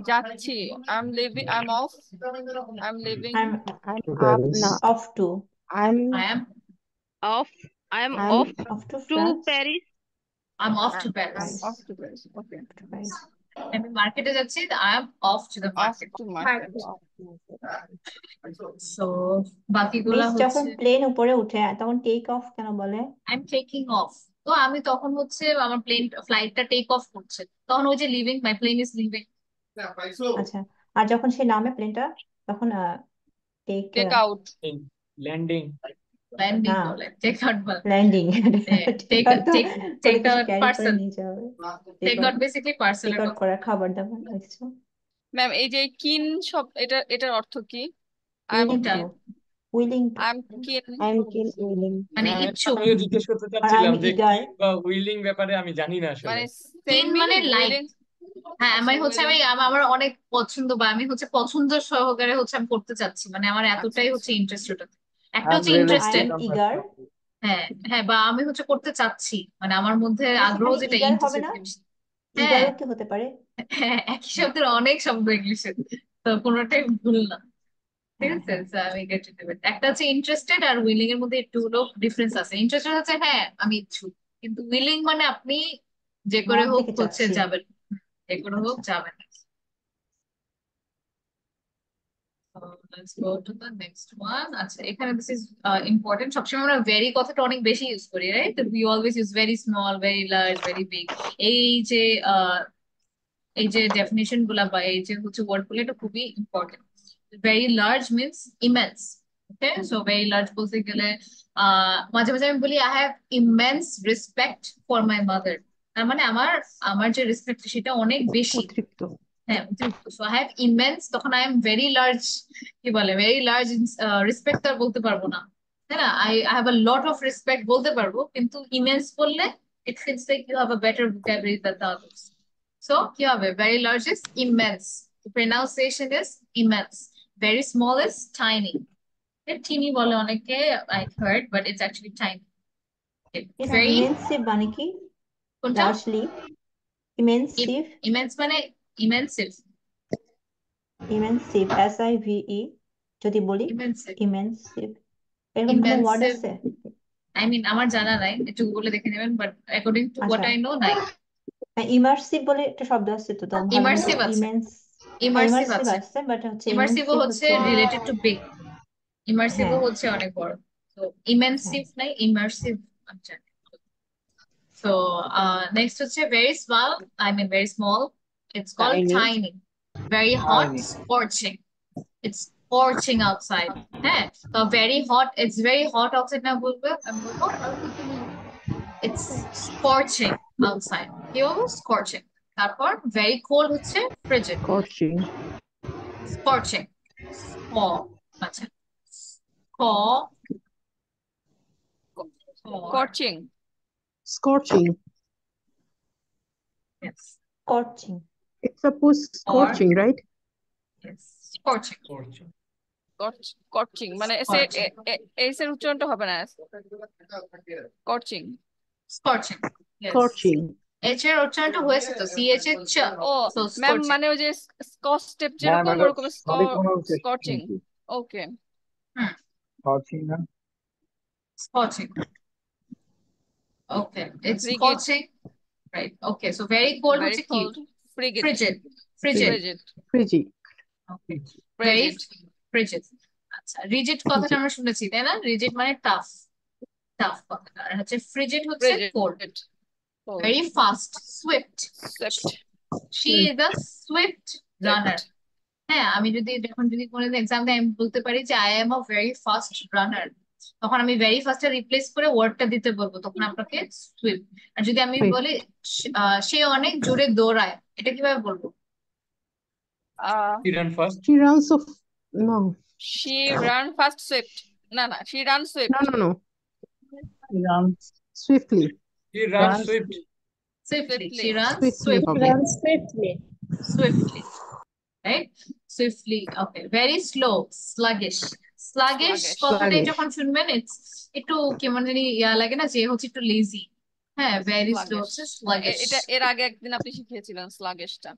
যাচ্ছি, I'm off, I'm leaving I'm To up Paris. now. Off to I I'm am Off. I am I'm off off to to France, Paris. I am off to I'm Paris. I'm Paris. off to Paris. Okay. To Paris. আমি মার্কেটে যাচ্ছি, I am off to the Off market. to market. So বাকিগুলা miss যখন হচ্ছে plane উপরে উঠে তখন take off কেন বলে? I am taking off. তো আমি তখন হচ্ছে আমার ফ্লাইটটা টেক অফ করছে, তখন ওই যে living, my plane is living. আচ্ছা, আর যখন সে নামে প্লেনটা তখন take Take out. Landing. Landing না বলে, টেক আউট বলে। ল্যান্ডিং। টেক টেক আউট তো টেক কোনো টেক কিছু আউট ক্যারি করে পার্সেল, নিয়ে যাবে। Take out basically take পার্সেলের out কথা। করা খাবার দাবার কিছু। ম্যাম এই যে কিন সব, এটার অর্থ কি? আই এম উইলিং কোনটা? To, willing to, I am keen. I'm keen willing. মানে হ্যাঁ, ইচ্ছুক। আমিও জিজ্ঞেস করতে আর আই চাচ্ছিলাম এম যে ইগার। কিন বা উইলিং ব্যাপারে আমি জানি না আসলে। মানে সেম কিন মানে মিনিং লাইক, উইলিং। হ্যাঁ আচ্ছা আমি হচ্ছে উইলিং। আমার অনেক পছন্দ, বা আমি হচ্ছে পছন্দ সহকারে হচ্ছে আমি করতে চাচ্ছি, মানে আমার আচ্ছা এতটাই হচ্ছে আচ্ছা ইন্টারেস্ট ওটাতে। একটা I'm হচ্ছে really I interested, am welcome eager. that. হ্যাঁ হ্যাঁ, বা আমি হচ্ছে করতে চাচ্ছি, মানে আমার মধ্যে মিস আগ্রহ এখানে যেটা, ইগার হবে ইন্টারেস্টেড না? বেশি। হ্যাঁ ইগারও কি হতে পারে? হ্যাঁ, একই শব্দের অনেক শব্দ ইংলিশে, তো কোনোটাই ভুল না। ঠিক হ্যাঁ আছে, হ্যাঁ so আমি get it. একটা হচ্ছে ইন্টারেস্টেড আর উইলিং এর মধ্যে একটু হলো ডিফারেন্স আছে। ইন্টারেস্টেড হচ্ছে হ্যাঁ আমি ইচ্ছুক, কিন্তু উইলিং মানে আপনি যে করে মন হোক থেকে হচ্ছে চাচ্ছি। যাবেন, যে করে হোক আচ্ছা যাবেন। So let's go to the next one. আচ্ছা এখানে this is important, সবসময় আমরা ভেরি কথাটা অনেক বেশি ইউজ করি, right? We always use very small, very large, very big। এই যে আহ এই যে ডেফিনেশন গুলা বা এই যে হচ্ছে ওয়ার্ড গুলো, এটা খুবই important. Very large means immense. Okay, so very large বলতে গেলে মাঝে মাঝে আমি বলি I have immense respect for my mother, তার মানে আমার আমার যে রেসপেক্ট সেটা অনেক বেশি। অতিরিক্ত। হ্যাঁ অতিরিক্ত। সো আই হ্যাভ ইমেন্স, তখন আই এম ভেরি লার্জ, কি বলে ভেরি লার্জ রেসপেক্ট আর বলতে পারবো না, তাই না? I have a lot of respect বলতে পারবো, কিন্তু ইমেন্স বললে it feels like you have a better vocabulary than the others. So, কি হবে? Very large is immense. The pronunciation is immense. Very small is tiny. Teeny বলে অনেকে, I've heard, but it's actually tiny. Okay. Miss Very, ইমেন্সিভ মানে কি? কোনটা? Largely ইমেন্সিভ। Immense মানে immensive. ইমেন্সিভ SIVE যদি বলি Immensive. ইমেন্সিভ, এরকম কোনো ওয়ার্ড Immensive. আছে? I mean, আমার জানা নাই, একটু বলে দেখে নেবেন, but according to what আচ্ছা, I know, নাই। ইমার্সিভ বলে একটা শব্দ আছে তো, তখন ভাবলাম যে Immersive আছে। ইমেন্স। Immersive ইমার্সিভ আছে। আছে, বাট হচ্ছে Immersive ইমেন্সিভ হচ্ছে হচ্ছে। related to big. Immersive হ্যাঁ হচ্ছে অনেক বড়। So, হ্যাঁ immensive নাই, immersive। আচ্ছা। So, next হচ্ছে very small, I mean very small. It's called Tiny. tiny. Very hot, Tiny. scorching. It's scorching outside. হ্যাঁ, তো very hot, it's very hot outside না বলবো, আমি বলবো it's scorching outside. কি বলবো? Scorching. তারপর very cold হচ্ছে frigid. Scorching. Scorching. আচ্ছা, Scorching. Scorching. Yes. Scorching. It's supposed scorching, right? Yes. Scorching. Scorching মানে এস এর উচ্চারণটা হবে না। Scorching. Scorching. Yes. Scorching. H এর উচ্চারণটা হয়েছে তো CH এর চ। ও So ম্যাম scorching. মানে ওই যে স্কচ টেপ Ma'am, যেরকম and ওরকম solid pronunciation. স্কচিং। Okay Scorching, ma'am. Scorching. Okay. It's Frigid. scorching. Right. Okay. So very cold very হচ্ছে কি? cold, frigid, Frigid. Frigid. frigid, Frigid. Okay. Very frigid, frigid. আচ্ছা, rigid কথাটা আমরা শুনেছি তাই না? Rigid মানে tough. Tough কথাটা। আর হচ্ছে frigid হচ্ছে frigid, cold. cold, Very fast. Swift. swift, She is a swift runner. হ্যাঁ, আমি যদি এখন যদি কোনো এক্সাম দেয় আমি বলতে পারি যে I am a very fast runner, তখন আমি ভেরি ফাস্টে রিপ্লেস করে ওয়ার্ডটা দিতে বলবো, তখন আপনাকে সুইপ। আর যদি আমি Swift. বলি সে অনেক জোরে দৌড়ায়, এটা কিভাবে বলবো? She run fast. She runs so no. she run fast, swift, না না she runs swift, No. She runs Swiftly. She runs swift. Swiftly. Swiftly. She runs Swiftly swiftly. হবে। swiftly. Swiftly. Right? Swiftly. Okay. Very slow. Sluggish. Sluggish Sluggish. কথাটাই Sluggish. যখন শুনবেন একটু কেমন জানি ইয়া লাগে না, যে হচ্ছে একটু লেজি। হ্যাঁ, ভেরি স্লো হচ্ছে স্লাগিশ। এটা এর আগে একদিন আপনি শিখিয়েছিলেন স্লাগিশটা।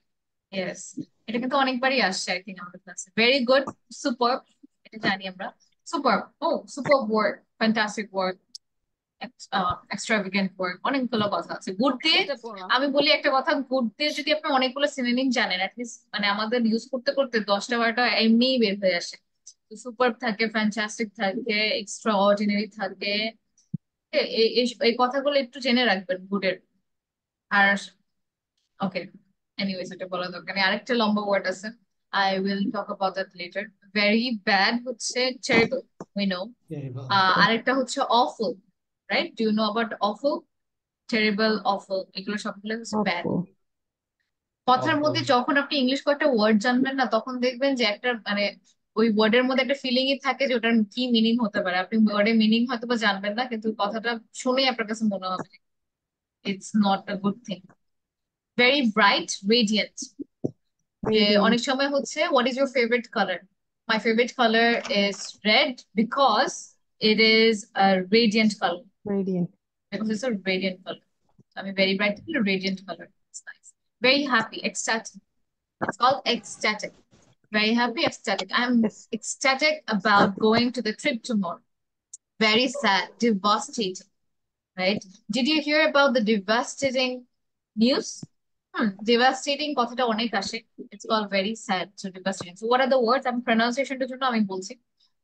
ইয়েস, এটা কিন্তু অনেকবারই আসছে আই থিংক আমাদের ক্লাসে। ভেরি গুড, সুপার, এটা জানি আমরা। সুপার, ও super word, fantastic word, extravagant word, অনেকগুলো কথা আছে। গুড দিয়ে এটা বললাম। আমি বলি একটা কথা, গুড দিয়ে যদি আপনি অনেকগুলো সিনোনিম জানেন, অ্যাটলিস্ট মানে আমাদের ইউজ করতে করতে 10টা 12টা এমনিই বের হয়ে আসে। সুপার থাকে, ফ্যান্টাস্টিক থাকে, এক্সট্রা অর্ডিনারি থাকে। এই কথাগুলো একটু জেনে রাখবেন গুডের। আর ওকে, এনিওয়েজ এটা বলা দরকার নেই। আরেকটা লম্বা ওয়ার্ড আছে, I will talk about that later. Very bad হচ্ছে টেরিবল, উই নো। আরেকটা হচ্ছে awful, right? Do you know about awful? Terrible, awful, এগুলো সবগুলো হচ্ছে ব্যাড। Awful. কথার মধ্যে যখন আপনি ইংলিশ কয়েকটা ওয়ার্ড জানবেন না, তখন দেখবেন যে একটা মানে ওই ওয়ার্ডের মধ্যে একটা ফিলিংই থাকে যে ওটার কি মিনিং হতে পারে। আপনি ওয়ার্ডের মিনিং হয়তো বা জানবেন না, কিন্তু কথাটা শুনেই আপনার কাছে মনে হবে it's not a good thing. Very bright, radiant. যে Radiant. অনেক সময় হচ্ছে what is your favourite colour? My favourite colour is red because it is a radiant colour. Radiant. Because it's a radiant color. I mean, very bright, radiant color. It's nice. Very happy, ecstatic. It's called ecstatic. Very happy, ecstatic. I'm Yes. ecstatic about going to the trip tomorrow. Very sad, devastating. Right? Did you hear about the devastating news? Devastating কথাটা অনেক আসে. It's called very sad, so devastating. So what are the words? I'm pronunciation to জন্য আমি বলছি.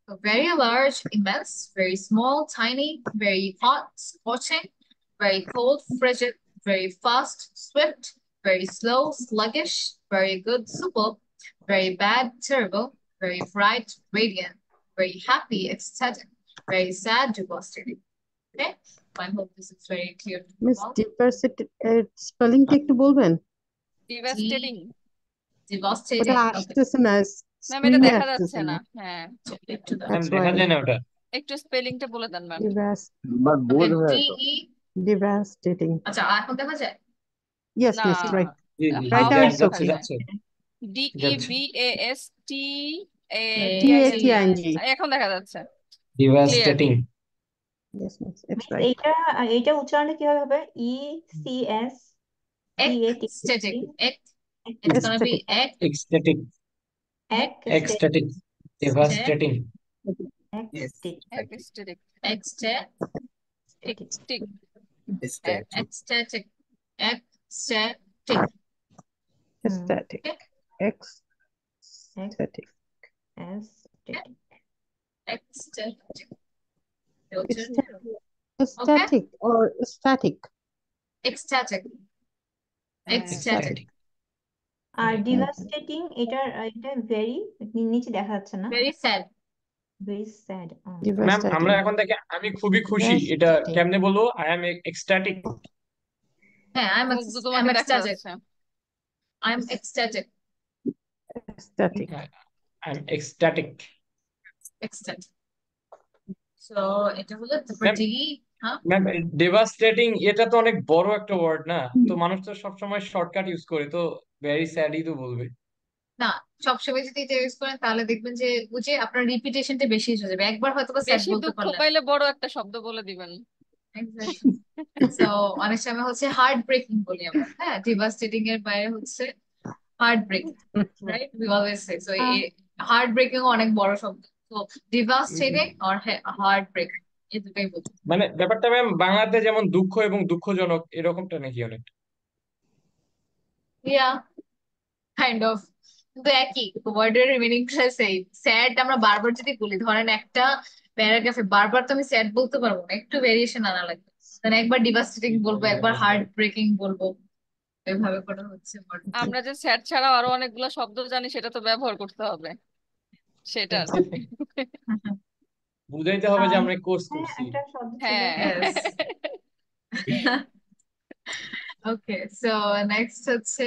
So very large, immense, very small, tiny, very hot, scorching, very cold, frigid, very fast, swift, very slow, sluggish, very good, supple, very bad, terrible, very bright, radiant, very happy, ecstatic, very sad, devastating. Okay? I hope this is very clear to you Miss all. Diversity spelling টা একটু বলবেন? devastating, Devastating. ওটা Okay. আসতেছে না, ma'am এটা screen এ দেখা আসতেছে যাচ্ছে না। না। হ্যাঁ To that. ম্যাম That's দেখা why. যায় না ওটা। একটু স্পেলিংটা বলে দেন ম্যাম। but Okay, bold হয়ে তো। D-E. Devastating. আচ্ছা, এখন দেখা যায়? Yes, না miss, right. G G how Right now দেখা it's যাচ্ছে okay. যাচ্ছে যাচ্ছে। DEVASTATING, এখন দেখা যাচ্ছে clear. Devastating. Yes, miss, it's Miss, right. এইটা উচ্চারণটা কিভাবে হবে? Ecstatic. ECSTATIC. It's gonna be ecstatic ecstatic devastating. Ecstatic. ecstatic, ecstatic. ecstatic, Ecstatic. Aesthetic. Okay. Ecstatic. Aesthetic. Ecstatic. Aesthetic or static? Ecstatic. Ecstatic. আর devastating এটা very নিচে দেখা যাচ্ছে না, very sad. Very sad. Ma'am আমরা এখন দেখে আমি খুবই খুশি, এটা Devastating. কেমনে বলবো? I M ecstatic. হ্যাঁ, মুগ্ধ তোমাকে দেখা ecstatic. যাচ্ছে। I'm ecstatic. Ecstatic. I am ecstatic. Ecstatic. So এটা হলো তারপর ম্যাম ডি। হ্যাঁ, ম্যাম ডেভাস্টেটিং এটা তো অনেক বড় একটা ওয়ার্ড না, তো মানুষ তো সবসময় শর্টকাট ইউজ করে, তো ভেরি স্যাডই তো বলবে। না সবসময় যদি এটা ইউজ করেন তাহলে দেখবেন যে ওই যে আপনার রিপিটেশনটা বেশি হয়ে যাবে, একবার হয়তো বা স্যাড বেশি বলতে দুঃখ পারলেন। পাইলে বড় একটা শব্দ বলে দিবেন। এক্স্যাক্টলি। সো অনেক সময় হচ্ছে হার্ট ব্রেকিং বলি আমরা, হ্যাঁ ডিভাস্টেটিং এর বাইরে হচ্ছে heart breaking, right? We always say so heart breaking অনেক বড় শব্দ। তো ডিভাস্টেটিং আর হার্ট ব্রেকিং এই দুটোই বলবো। মানে ব্যাপারটা ম্যাম বাংলাতে যেমন দুঃখ এবং দুঃখজনক এরকমটা নাকি অনেক? ইয়া কাইন্ড অফ, কিন্তু একই ওয়ার্ডের মিনিংটা সেম। স্যাড আমরা বারবার যদি বলি, ধরেন একটা প্যারাগ্রাফে বারবার তো আমি স্যাড বলতে পারবো না, একটু ভেরিয়েশন আনা লাগবে। মানে একবার ডিভাস্টেটিং বলবো, একবার হার্ট ব্রেকিং বলবো, এভাবে করে হচ্ছে word। আমরা যে স্যাড ছাড়াও আরো অনেকগুলো শব্দ জানি, সেটা তো ব্যবহার করতে হবে, সেটা আর কি। বুঝাইতে হবে যে আমরা কোর্স হ্যাঁ করছি। একটা শব্দ ছিল। হ্যাঁ Yes. Okay, so next হচ্ছে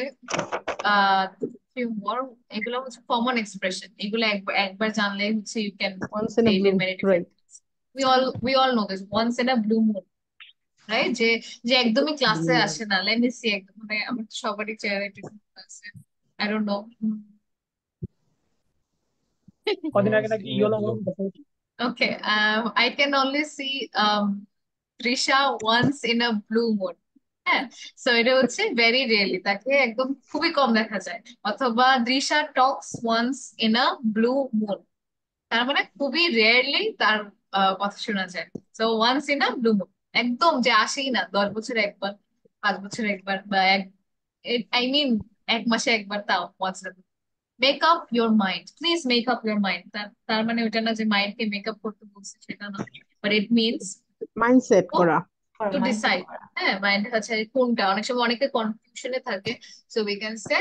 few more, এগুলো হচ্ছে কমন এক্সপ্রেশন, এগুলো একবার একবার জানলে হচ্ছে you can Once in say a it in blue, many different right? ways. We all know this, once in a blue moon, right? যে যে একদমই ক্লাসে আসে না, let me see, একদম মানে আমার তো সবারই চেহারা একটু আছে, I don't know. কদিন আগে নাকি ইয়েলো মুন দেখে। Okay, I can only see Trisha once in a blue moon. হ্যাঁ, সো এটা হচ্ছে ভেরি রেয়ারলি, তাকে একদম খুবই কম দেখা যায়। অথবা দৃশা talks once in a blue moon, তার মানে খুবই রেয়ারলি তার কথা শোনা যায়। So once in a blue moon, একদম যে আসেই না, 10 বছরে একবার, 5 বছরে একবার, বা আই মিন 1 মাসে একবার, তাও once. Make up your mind, please make up your mind, তার মানে ওটা না যে মাইন্ডকে মেক আপ করতে বলছে, সেটা না, বাট ইট মিনস Mindset করা. To decide. হ্যাঁ, মাইন্ড হচ্ছে কোনটা, অনেক সময় অনেকে কনফিউশনে থাকে। So we can say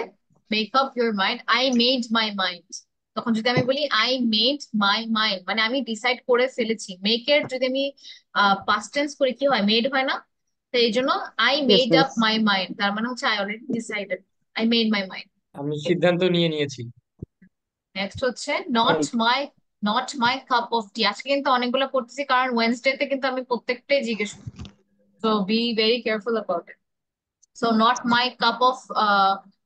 make up your mind, I made my mind. তখন যদি আমি বলি আই মেড মাই মাইন্ড, মানে আমি ডিসাইড করে ফেলেছি। মেক এর যদি আমি পাস্ট টেন্স করি কি হয়, মেড হয় না? তো এই জন্য I Yes, made up yes. My mind, তার মানে হচ্ছে I already decided, I made my mind. আমি সিদ্ধান্ত নিয়ে নিয়েছি। নেক্সট হচ্ছে নট মাই কাপ অফ টি। আজকে কিন্তু অনেকগুলো করতেছি, কারণ ওয়েনসডেতে কিন্তু আমি প্রত্যেকটাই জিজ্ঞেস করি, so be very careful about it. So not my cup of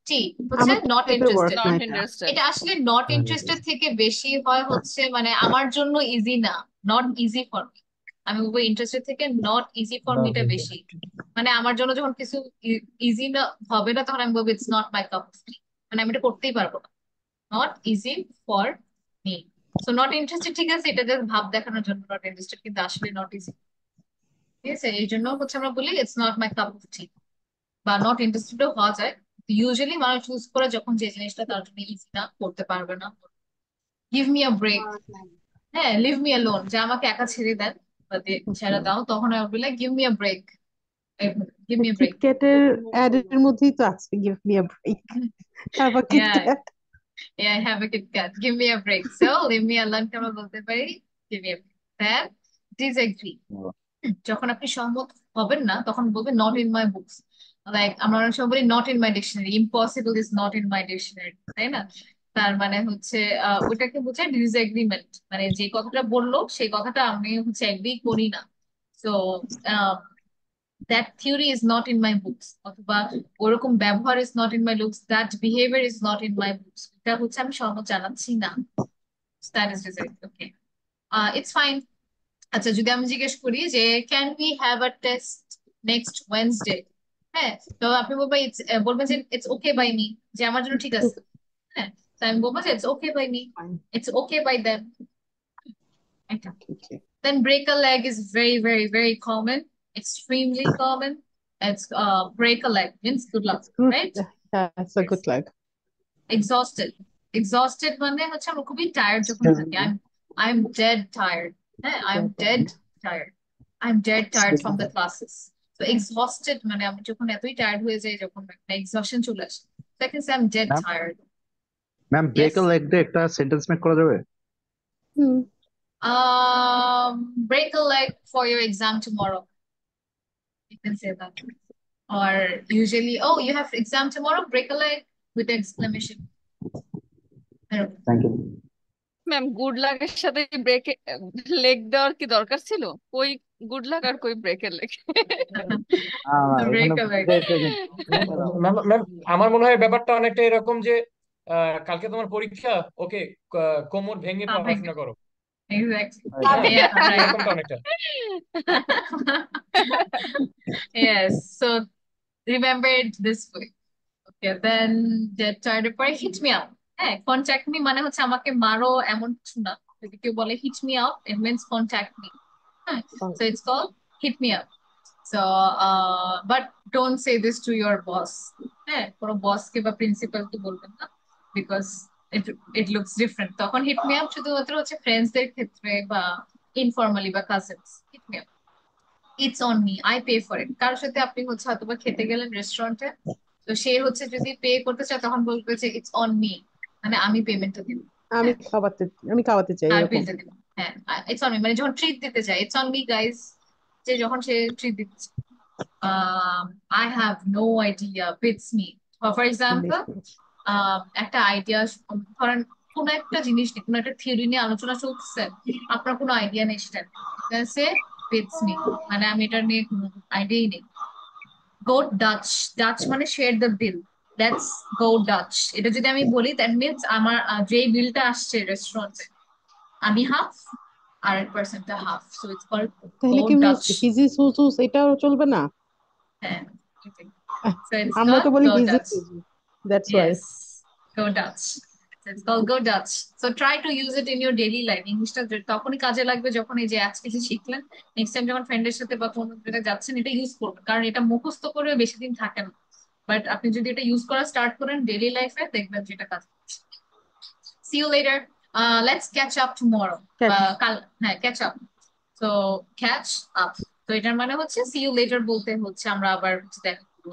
tea হচ্ছে আমার নট পেপার ওয়ার্ক ইন্টারেস্টেড। না নট এটা. ইন্টারেস্টেড। এটা আসলে নট ইন্টারেস্টেড থেকে বেশি হয় হচ্ছে মানে আমার জন্য ইজি না, নট ইজি ফর মি। আমি বলবো ইন্টারেস্টেড থেকে নট ইজি ফর মিটা বেশি। মানে আমার জন্য যখন কিছু ইজি না হবে না, তখন আমি বলবো it's not my cup of tea, মানে আমি এটা করতেই পারবো না, not easy for me. So not interested ঠিক আছে, এটা জাস্ট ভাব দেখানোর জন্য নট ইন্টারেস্টেড, কিন্তু আসলে নট ইজি। ঠিক আছে, এই জন্য হচ্ছে আমরা বলি it's not my cup of tea, বা নট ইন্টারেস্টেডও হওয়া যায়। ইউজুয়ালি মানুষ চুজ করে যখন যে জিনিসটা তার জন্য ইজি না, করতে পারবে না। গিভ মি আ ব্রেক, হ্যাঁ লিভ মি অ্যালোন, যে আমাকে একা ছেড়ে দেন বা ছেড়ে দাও, তখন আমি বলি give me a break, give me a break. কিটক্যাটের অ্যাডের মধ্যেই তো আছে give me a break. Have a Yeah, KitKat. yeah, I have a Kit Kat. Give me a break. So, leave me alone কে আমরা বলতে পারি give me a break. Then, disagree. যখন আপনি সহমত হবেন না, তখন বলবেন not in my books. Like আমরা অনেক সময় বলি not in my dictionary, impossible is not in my dictionary, তাই না? তার মানে হচ্ছে ওটাকে বোঝায় ডিসএগ্রিমেন্ট, মানে যে কথাটা বললো সেই কথাটা আমি হচ্ছে এগ্রি করি না। So that theory is not in my books, অথবা ওরকম ব্যবহার is not in my books, that behavior is not in my books, এটা হচ্ছে আমি সহমত জানাচ্ছি না। that is reject. Okay, it's fine. আচ্ছা, যদি আমি জিজ্ঞেস করি যে can we have a test next Wednesday, হ্যাঁ, তো আপনি বলবেন যে ইটস ওকে বাই মি, যে আমার জন্য ঠিক আছে। হ্যাঁ, তো আমি বলবো যে it's okay bye me, it's okay bye them. Then break a leg is very, very, very common, extremely common. It's break a leg means good luck, Good. right? Yeah, it's a good leg. Exhausted মানে হচ্ছে আমরা খুবই tired যখন থাকি। I'm dead tired. হ্যাঁ, I'm dead tired. I'm dead tired from the classes. So exhausted মানে আমি যখন এতই টায়ার্ড হয়ে যাই, যখন একটা এক্সহশন চলে আসে, So I can say I'm dead ma'am tired. Ma'am break Yes. A leg দিয়ে একটা সেন্টেন্স মেক করা যাবে? Break a leg for your exam tomorrow. You can say that. Or usually, oh, you have exam tomorrow, break a leg with exclamation. I don't know. Thank you. Ma'am good লাকের সাথে ব্রেকে leg দেওয়ার কি দরকার ছিল? কই good luck আর কই ব্রেকের লেগ? Break এখানে a leg. ম্যাম ম্যাম আমার মনে হয় ব্যাপারটা অনেকটা এরকম যে কালকে তোমার পরীক্ষা, ওকে কোমর ভেঙে Oh my পড়াশোনা God. করো। Exactly. হ্যাঁ, Yeah, right. এরকমটা অনেকটা। Yes. So remember it this way. Okay, then that tired পরে hit me up. হ্যাঁ, contact me মানে হচ্ছে আমাকে মারো এমন কিছু না। যদি কেউ বলে hit me up, it means contact me. হ্যাঁ, so it's called hit me up. So, but don't say this to your boss. হ্যাঁ, কোনো boss কে বা principal কে বলবেন না, because it it looks different. তখন hit me up শুধুমাত্র হচ্ছে friends দের ক্ষেত্রে বা informally বা cousins. Hit me up. It's on me. I pay for it. কারোর সাথে আপনি হচ্ছে হয়তো বা খেতে গেলেন রেস্টুরেন্টে, তো সে হচ্ছে যদি পে করতে চায় তখন বলবে যে ইটস অন মি, মানে আমি পেমেন্টটা দিব। আমি হ্যাঁ, খাওয়াতে চাই আর এরকম। বিলটা দিব। হ্যাঁ, ইটস অন মি মানে যখন ট্রিট দিতে চায় ইটস অন মি গাইস, যে যখন সে ট্রিট দিচ্ছে I have no idea beats me. For example একটা আইডিয়া, ধরেন কোনো একটা জিনিস নিয়ে কোনো একটা থিওরি নিয়ে আলোচনা চলতেছে, আপনার কোনো আইডিয়া নেই সেটা সে বিটস মি, মানে আমি এটা নিয়ে কোনো আইডিয়াই নেই। গো ডাচ, ডাচ মানে share the bill, that's go Dutch. এটা যদি আমি বলি দ্যাট মিনস আমার যে বিলটা আসছে রেস্টুরেন্টে আমি হাফ আর এক পার্সেন্টটা হাফ, সো ইটস কল্ড তাহলে গো কি ডাচ। হিজিস হুজুস এটাও চলবে না? হ্যাঁ, so it's আমরা তো called বলি go হিজিস Dutch. হুজুস, that's why. Yes, go Dutch. So it's called go Dutch. So try to use it in your daily life. ইংলিশটা তখনই কাজে লাগবে যখন এই যে আজকে যে শিখলেন, নেক্সট টাইম যখন ফ্রেন্ডের সাথে বা কোনো জায়গায় যাচ্ছেন এটা ইউজ করবেন, কারণ এটা মুখস্থ করে বেশি দিন থাকে না। বাট আপনি যদি এটা ইউজ করা স্টার্ট করেন ডেইলি লাইফে দেখবেন যেটা কাজ করছে। See you later. Let's catch up tomorrow. কাল, হ্যাঁ, catch up. So catch up. তো এটার মানে হচ্ছে see you later বলতে হচ্ছে আমরা আবার দেখা করবো।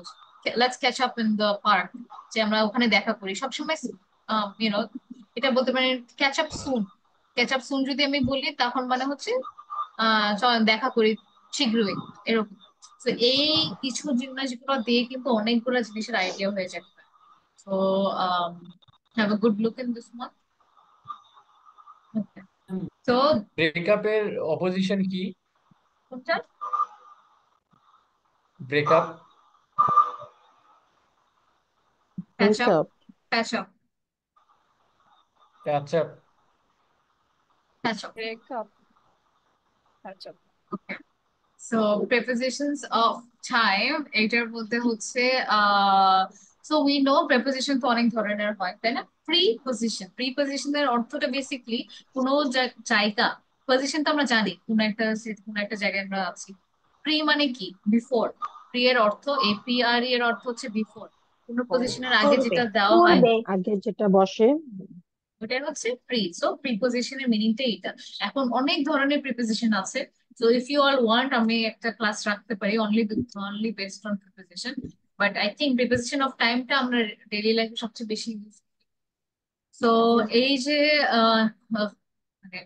Let's catch up in the park. যে আমরা ওখানে দেখা করি সবসময়, এটা বলতে পারেন catch up soon. Catch up soon যদি আমি বলি তখন মানে হচ্ছে চল দেখা করি শীঘ্রই, এরকম। তো এই কিছু জিনিসগুলো দিয়ে কিন্তু অনেকগুলো জিনিসের আইডিয়া হয়ে যায়। So have a good look in this month. Okay. So ব্রেকআপের অপোজিশন কি? কোনটা? Breakup, Catch up. Catch up. Catch up, Catch up. Break up, catch up. Okay. So prepositions of time এটার মধ্যে হচ্ছে so we know preposition তো অনেক ধরনের হয়, তাই না? Preposition এর অর্থটা বেসিকলি কোনো জায়গা, পজিশন তো আমরা জানি কোনো একটা জায়গায় আমরা আছি। প্রি মানে কি? বিফোর। প্রি এর অর্থ APRE এর অর্থ হচ্ছে বিফোর, কোনো পজিশনের আগে পূর্বে, যেটা দেওয়া হয় আগে যেটা বসে। ওটাই হচ্ছে প্রি। সো প্রিপোজিশনের মিনিংটা এটা। এখন অনেক ধরনের প্রিপোজিশন আছে, so if you all want আমি একটা ক্লাস রাখতে পারি only based on preposition, but I think preposition of টাইমটা আমরা ডেইলি লাইফে সবচেয়ে বেশি ইউজ করি। সো এই যে আহ, আহ, মানে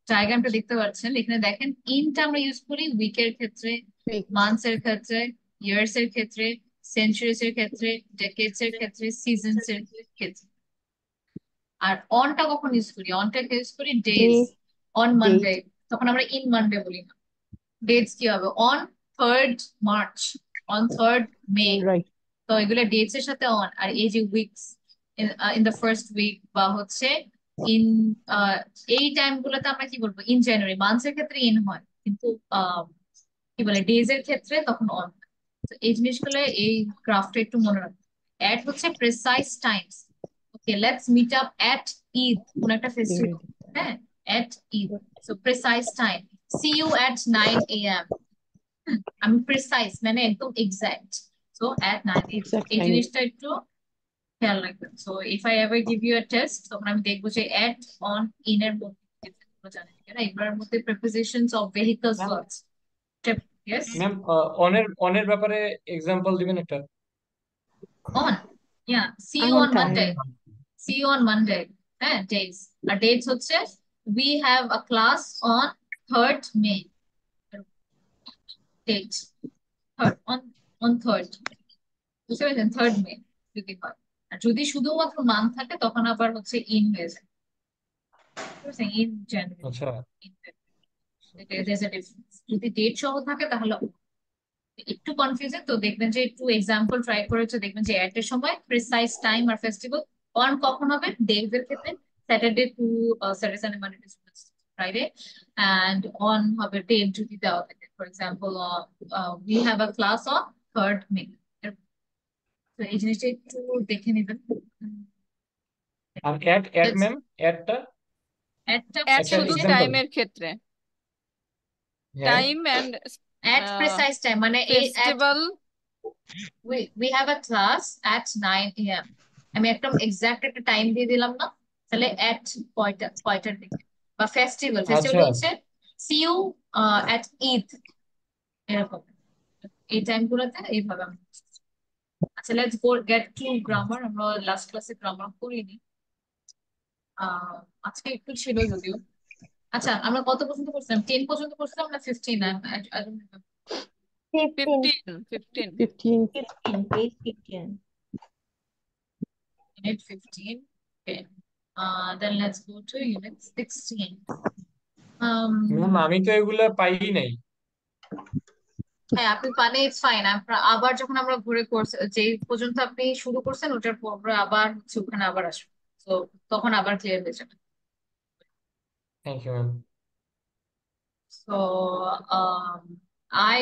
ডায়াগ্রামটা দেখতে পাচ্ছেন, এখানে দেখেন ইনটা আমরা ইউজ করি উইকের ক্ষেত্রে, মান্থস এর ক্ষেত্রে, ইয়ার্স এর ক্ষেত্রে, সেঞ্চুরিজ এর ক্ষেত্রে, ডেকেডস এর ক্ষেত্রে, সিজনস এর ক্ষেত্রে। আর অনটা কখন ইউজ করি? অনটাকে ইউজ করি ডেজ, অন মানডে, তখন আমরা ইন মানডে বলি না। ডেটস কি হবে? On 3rd March, on 3rd মে, তো এগুলো ডেটস এর সাথে অন। আর এই যে weeks, in the first week বা হচ্ছে ইন, এই টাইম গুলোতে আমরা কি বলবো? In January. মান্থস এর ক্ষেত্রে ইন হয়, কিন্তু কি বলে ডেজ এর ক্ষেত্রে তখন অন। তো এই জিনিসগুলো এই গ্রাফটা একটু মনে রাখবে। অ্যাট হচ্ছে precise times. Okay, let's meet up at Eid, কোন একটা ফেস্টিভ্যাল, হ্যাঁ, at Eid. So precise time, see you at 9 AM। আমি প্রেসাইজ মানে একদম এক্সাক্ট, সো এট 9 AM। এই জিনিসটা একটু খেয়াল রাখবেন। So if I ever give you a test, তখন আমি দেখবো যে এট, অন, ইন এর মধ্যে জানেন কিনা, এগুলোর মধ্যে prepositions of vehicles words. Yes, ma'am অনের ব্যাপারে এক্সাম্পল দিবেন একটা? On Yeah, see I'm you on on time. Monday. See you on Monday. Days. Our dates হচ্ছে we have a class on 3rd May. Date. Third on 3rd. বুঝতে পেরেছেন? 3rd May যদি হয়। আর যদি শুধুমাত্র মান্থ থাকে তখন আবার হচ্ছে ইন হয়ে যায়। বুঝতে পেরেছেন? In January. আচ্ছা There's a difference. যদি ডেট সহ থাকে তাহলে একটু কনফিউজিং, তো দেখবেন যে একটু এক্সাম্পল ট্রাই করেছে, দেখবেন যে এর সময় প্রিসাইজ টাইম আর ফেস্টিভ্যাল অন কখন হবে ডেজের ক্ষেত্রে Saturday to Saturday Sunday Monday Friday, and on হবে ডেট যদি দেওয়া থাকে, for example we have a class on 3rd May। তো এই জিনিসটা একটু দেখে নেবেন। আর অ্যাট Let's- ম্যাম অ্যাটটা একটা অ্যাট একটা শুধু example? টাইমের ক্ষেত্রে, হ্যাঁ time and at precise time মানে এই at festival we have a class at 9 a.m. আমি একদম এক্সাক্ট একটা টাইম দিয়ে দিলাম না, তাহলে at কয়টার দিকে, বা ফেস্টিভ্যাল আচ্ছা হচ্ছে see you at Eid, এরকম এই টাইম গুলোতে এইভাবে আমি। আচ্ছা, let's go get to grammar. আমরা লাস্ট ক্লাসে গ্রামার করিনি, আজকে একটু ছিল যদিও। আচ্ছা, আমরা কত পর্যন্ত করছিলাম? 10 পর্যন্ত করছিলাম না 15? I don't remember. 15. 15 15. 15, page 15. Unit 15. Okay. Then let's go to unit 16. Ma'am আমি তো এগুলা পাই নাই। হ্যাঁ, আপনি পানে ইটস ফাইন। আবার যখন আমরা ঘুরে কোর্স যে পর্যন্ত আপনি শুরু করছেন ওটার পর আবার হচ্ছে ওখানে আবার আসবো, তো তখন আবার ক্লিয়ার হয়ে যাবে। Thank you ma'am. So I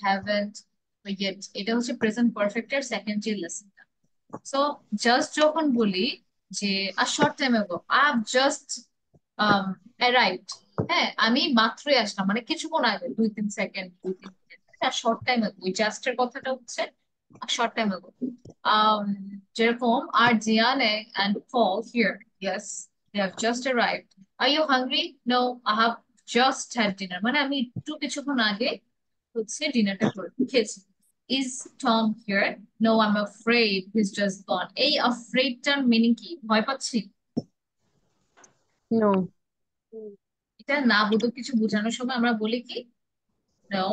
haven't yet, এটা হচ্ছে প্রেজেন্ট পারফেক্ট এর সেকেন্ড যে লেসন। সো জাস্ট যখন বলি যে a short time ago I have just arrived, হ্যাঁ আমি মাত্রই আসলাম, মানে কিছুক্ষণ আগে 2-3 second 2-3 minute, short time ago, ওই জাস্ট এর কথাটা হচ্ছে শর্ট টাইম ago। যেরকম আর জিয়ান and Paul here, yes they have just arrived. Are you hungry? No, I have just had dinner, মানে আমি একটু কিছুক্ষণ আগে হচ্ছে ডিনারটা করে খেয়েছি। Is Tom here? No, I'm afraid he's just gone. এই afraid টার মিনিং কি? ভয় পাচ্ছি? No. এটা না বোধক কিছু বোঝানোর সময় আমরা বলি কি? No,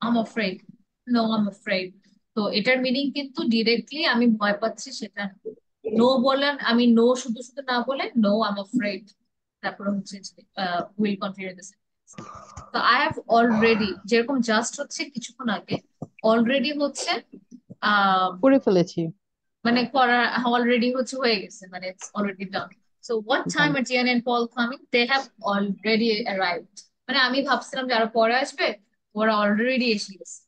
I'm afraid. No, I'm afraid. তো এটার মিনিং কিন্তু ডিরেক্টলি আমি ভয় পাচ্ছি সেটা না। নো বলেন, আমি নো শুধু শুধু না বলে নো আই এম অফ্রেড, তারপরে হচ্ছে উইল কন্টিনিউ দিস। তো আই হ্যাভ অলরেডি, যেরকম জাস্ট হচ্ছে কিছুক্ষণ আগে, অলরেডি হচ্ছে করে ফেলেছি। মানে করা অলরেডি হচ্ছে হয়ে গেছে, মানে it's already done. So what time are Jian and Paul coming? They have already arrived. মানে আমি ভাবছিলাম যারা পরে আসবে ওরা অলরেডি এসে গেছে।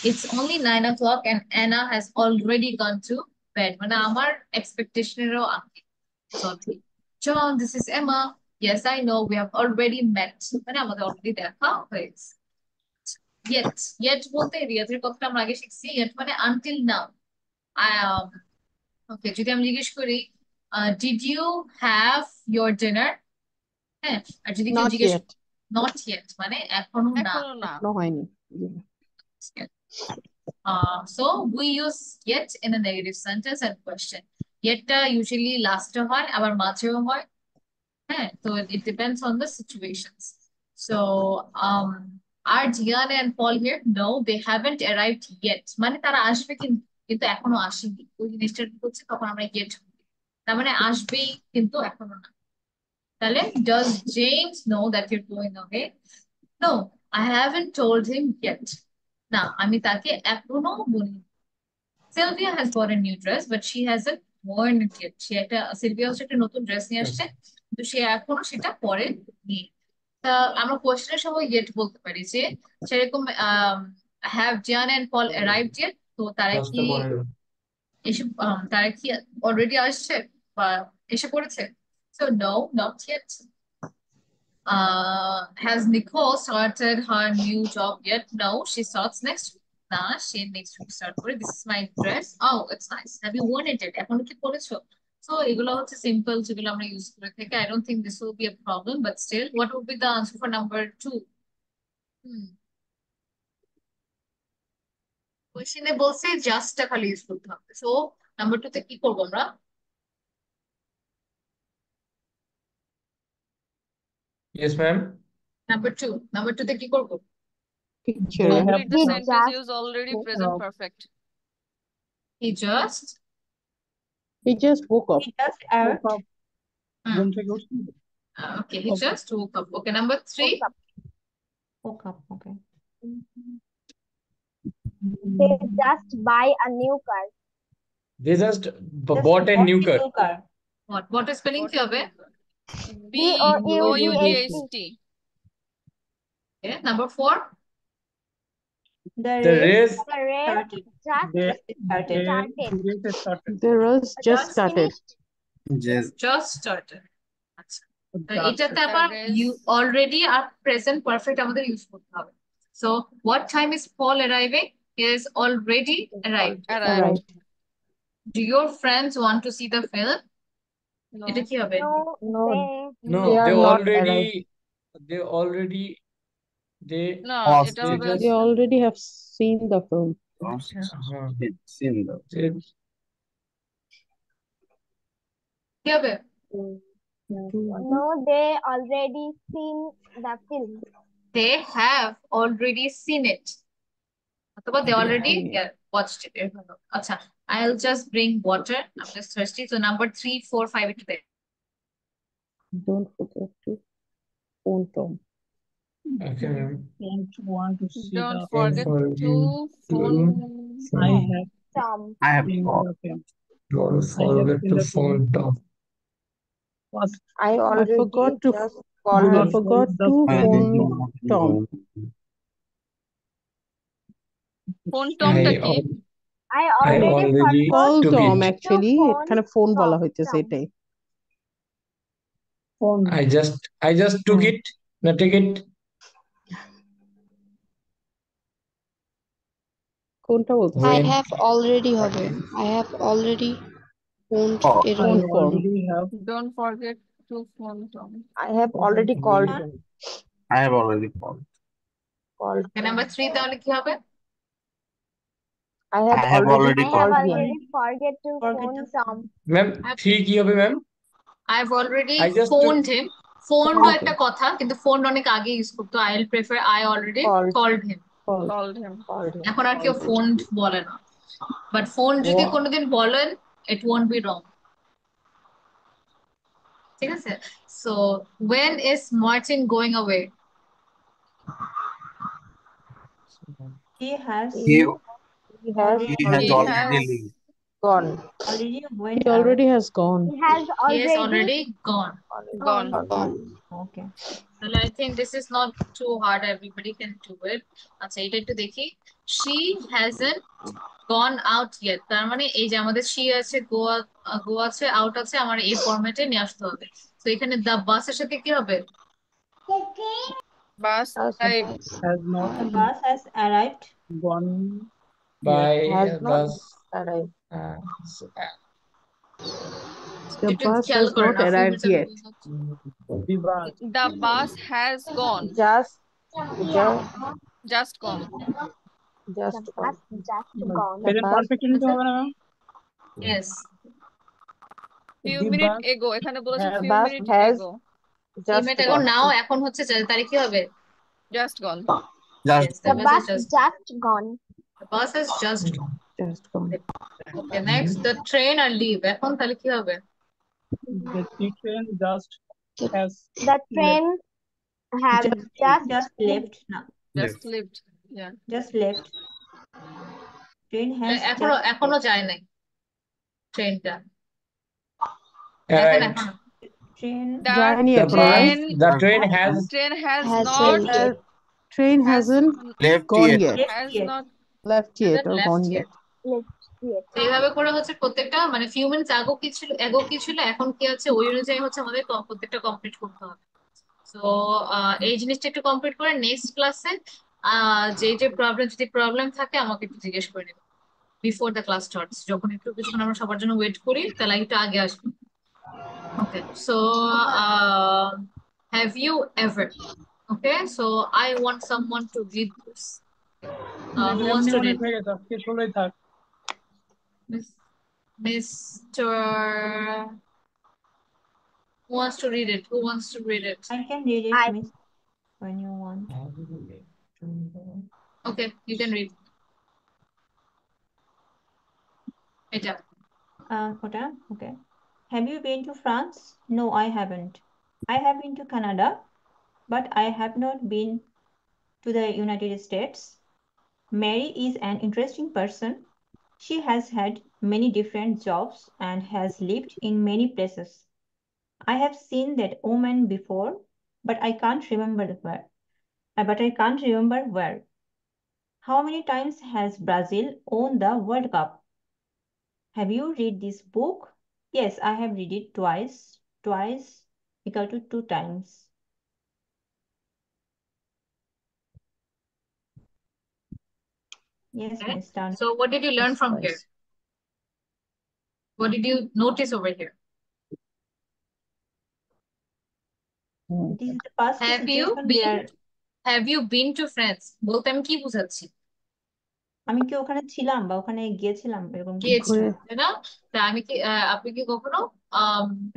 It's only 9 o'clock and Anna has already gone to bed. মানে আমার এক্সপেকটেশনেরও আগে। Sorry. John, this is Emma. Yes, I know. We have already met. মানে আমাদের অলরেডি দেখা হয়েছে। Yet বলতে রিয়াজের কথাটা আমরা আগে শিখছি। Yet মানে until now. Okay, যদি আমি জিজ্ঞেস করি did you have your dinner? হ্যাঁ, আর যদি কেউ Not জিজ্ঞেস yet. not yet মানে এখনো না। এখনো না। এখনো হয়নি। So we use yet in a negative sentence and question. Yetটা usually last হয় আবার মাঝেও হয়, হ্যাঁ, তো it depends on the situations. So are Jian and Paul here? No, they haven't arrived yet. মানে তারা আসবে কিন্তু এখনো আসেনি, ওই জিনিসটা হচ্ছে তখন আমরা yet, তার মানে আসবেই কিন্তু এখনো না। তাহলে does James know that you're going away? No, I haven't told him yet. না, আমি তাকে এখনো বলিনি। Sylvia has bought a new dress, but she hasn't worn it yet. Sylvia হচ্ছে একটা নতুন ড্রেস নিয়ে আসছে, কিন্তু সে এখনো সেটা পরেনি। তা আমরা কোয়েশ্চেনের সময় yet বলতে পারি যে সেরকম have Jan and Paul arrived yet? তো তারা কি এসে তারা কি অলরেডি আসছে বা এসে পড়েছে? So no, not yet. Has Nicole started her new job yet? No, she starts next week. না, সে next week start করে। This is my dress. Oh, it's nice. Have you worn it yet? এখনো কি পরেছো? So এগুলো হচ্ছে simple যেগুলো আমরা use করে থাকি। I don't think this will be a problem, but still, what would be the answer for number 2? কোশ্চেনে বলছে জাস্টটা খালি ইউজ করতে হবে। সো নাম্বার 2 তে কি করবো আমরা? Yes, ma'am. নাম্বার 2 তে কি করবো? Picture. Complete the He sentence. just Use already present perfect. He just He just woke up. He just woke ate. up. ঘুম থেকে উঠছে। okay, he just woke up. Okay, number 3. woke up. Woke up. Okay. They just buy a new car. They just Just bought a new car. new car. What is spelling কি হবে? BOUGHT. Okay, number 4. The The race race The race started. just They Started. started. The race just Just started. finished. Just started. আচ্ছা, তো Just এটাতে The আবার race. you already আর present perfect আমাদের use করতে হবে। So what time is Paul arriving? He is already arrived. Arrived. Do your friends want to see the film? No. এটা কি হবে? No, No, no, they are they not already arrived. they No, Pause. এটা they হবে just They already have seen the film. Seen the they- কি হবে? no, they already seen the film. They have already seen it. অথবা they already watched it. এরকম। আচ্ছা, I'll just bring water. I'm just thirsty. So number 3, 4, 5 একটু দেখ। Don't forget to phone Tom. okay, ma'am. don't want to see don't the forget to phone I have Tom. I have seen called. the film. Don't I have forget seen to the phone film. Tom. First, I already forgot to just called I him. forgot the to I phone did not Tom. know. phone টমটা I কি? I I already already forgot Call took Tom it. actually. phone এখানে phone বলা Tom. হইতেছে Tom. এটাই। phone. I just took it. No, take it. কোনটা বলতেছে? I When have already হবে। I have already phoned Oh, I এরকম। Phone form. already have Don't forget to phone Tom. I have already called when him. I have already called. Called Okay, him. number 3 তাহলে কি হবে? I have I have already already I have called called. him. already forget to Forget phone to Tom. ma'am 3 কি হবে ma'am? I've already I just took phoned him. Phoned Phoned একটা him. কথা, কিন্তু phoned অনেক আগে use করতো। I'll prefer I already Called. called him. Called. Called him. Called him. এখন আর কেউ phoned বলে না। But phone যদি Wha- কোনোদিন বলেন, it won't be wrong. ঠিক আছে? So when is Martin going away? He has He He has he has He already already has leave. gone. already He went out. already has gone. He has He is already already gone. gone. gone. Okay. Well, I think this is not too hard. Everybody can do it. আচ্ছা, এটা একটু দেখি। She hasn't gone out yet. তার মানে এই যে আমাদের she আছে, go আছে, out আছে, আমার এই ফরম্যাটে নিয়ে আসতে হবে। তো এখানে the bus এর সাথে কি হবে? Bus Has arrived. has not The bus has arrived. gone yet. by has not bus arrived. The একটু bus খেয়াল has করেন not না, arrived yet. The bus The bus has gone. Just Just gone. The gone. bus just gone. The present bus perfect নিতে হবে না ma'am? Yes. Few The minutes bus ago. এখানে বলেছে has few bus minutes has ago. just Minute ago, gone. now এখন হচ্ছে তারিখ কি হবে? Just gone. Just Yes, The the bus bus is just gone. the bus is just gone. Just gone. Okay, next the train R leave. এখন তাহলে কি হবে? the train just has The train have just Just left now. Just lived. Yeah. Just left. Train has এখনো যায় নাই ট্রেনটা। Right. এখনো train The Journey The actually, right? train train has not The train has hasn't left gone yet. yet. has not Left yet or left gone yet. yet. এইভাবে করে হচ্ছে প্রত্যেকটা মানে ফিউ মিনিটস আগে কি ছিল এখন কি আছে ওই অনুযায়ী হচ্ছে আমাদের প্রত্যেকটা কমপ্লিট করতে হবে। তো এই জিনিসটা একটু কমপ্লিট করে নেক্সট ক্লাসে যে প্রবলেম থাকে আমাকে একটু জিজ্ঞেস করে নেবেন বিফোর দ্য ক্লাস স্টার্টস, যখন একটু কিছুক্ষণ আমরা সবার জন্য ওয়েট করি তাহলে একটু আগে আসবে। Okay, so have you ever, okay, so I want someone to read this. Who wants এমনি to অনেক read? হয়ে গেছে আজকে 16ই থাক। Mr. Who wants to read it? Who wants to read it? I can read it, I Miss, when you want. Okay, you can read. এটা Okay. Have you been to France? No, I haven't. I have been to Canada, but I have not been to the United States. Mary is an interesting person. She has had many different jobs and has lived in many places. I have seen that woman before, but I can't remember where. How many times has Brazil won the World Cup? Have you read this book? Yes, I have read it twice. Twice equal to 2 times. Yes, Okay. Miss Tan. So what did you learn from here? What did you notice over here? This is the past Have you situation been where have you been to France? বলতে আমি কি বুঝাচ্ছি? আমি কি ওখানে ছিলাম বা ওখানে গিয়েছিলাম এরকম কিছু? গিয়েছিল তাই না? তা আমি কি আপনি কি কখনো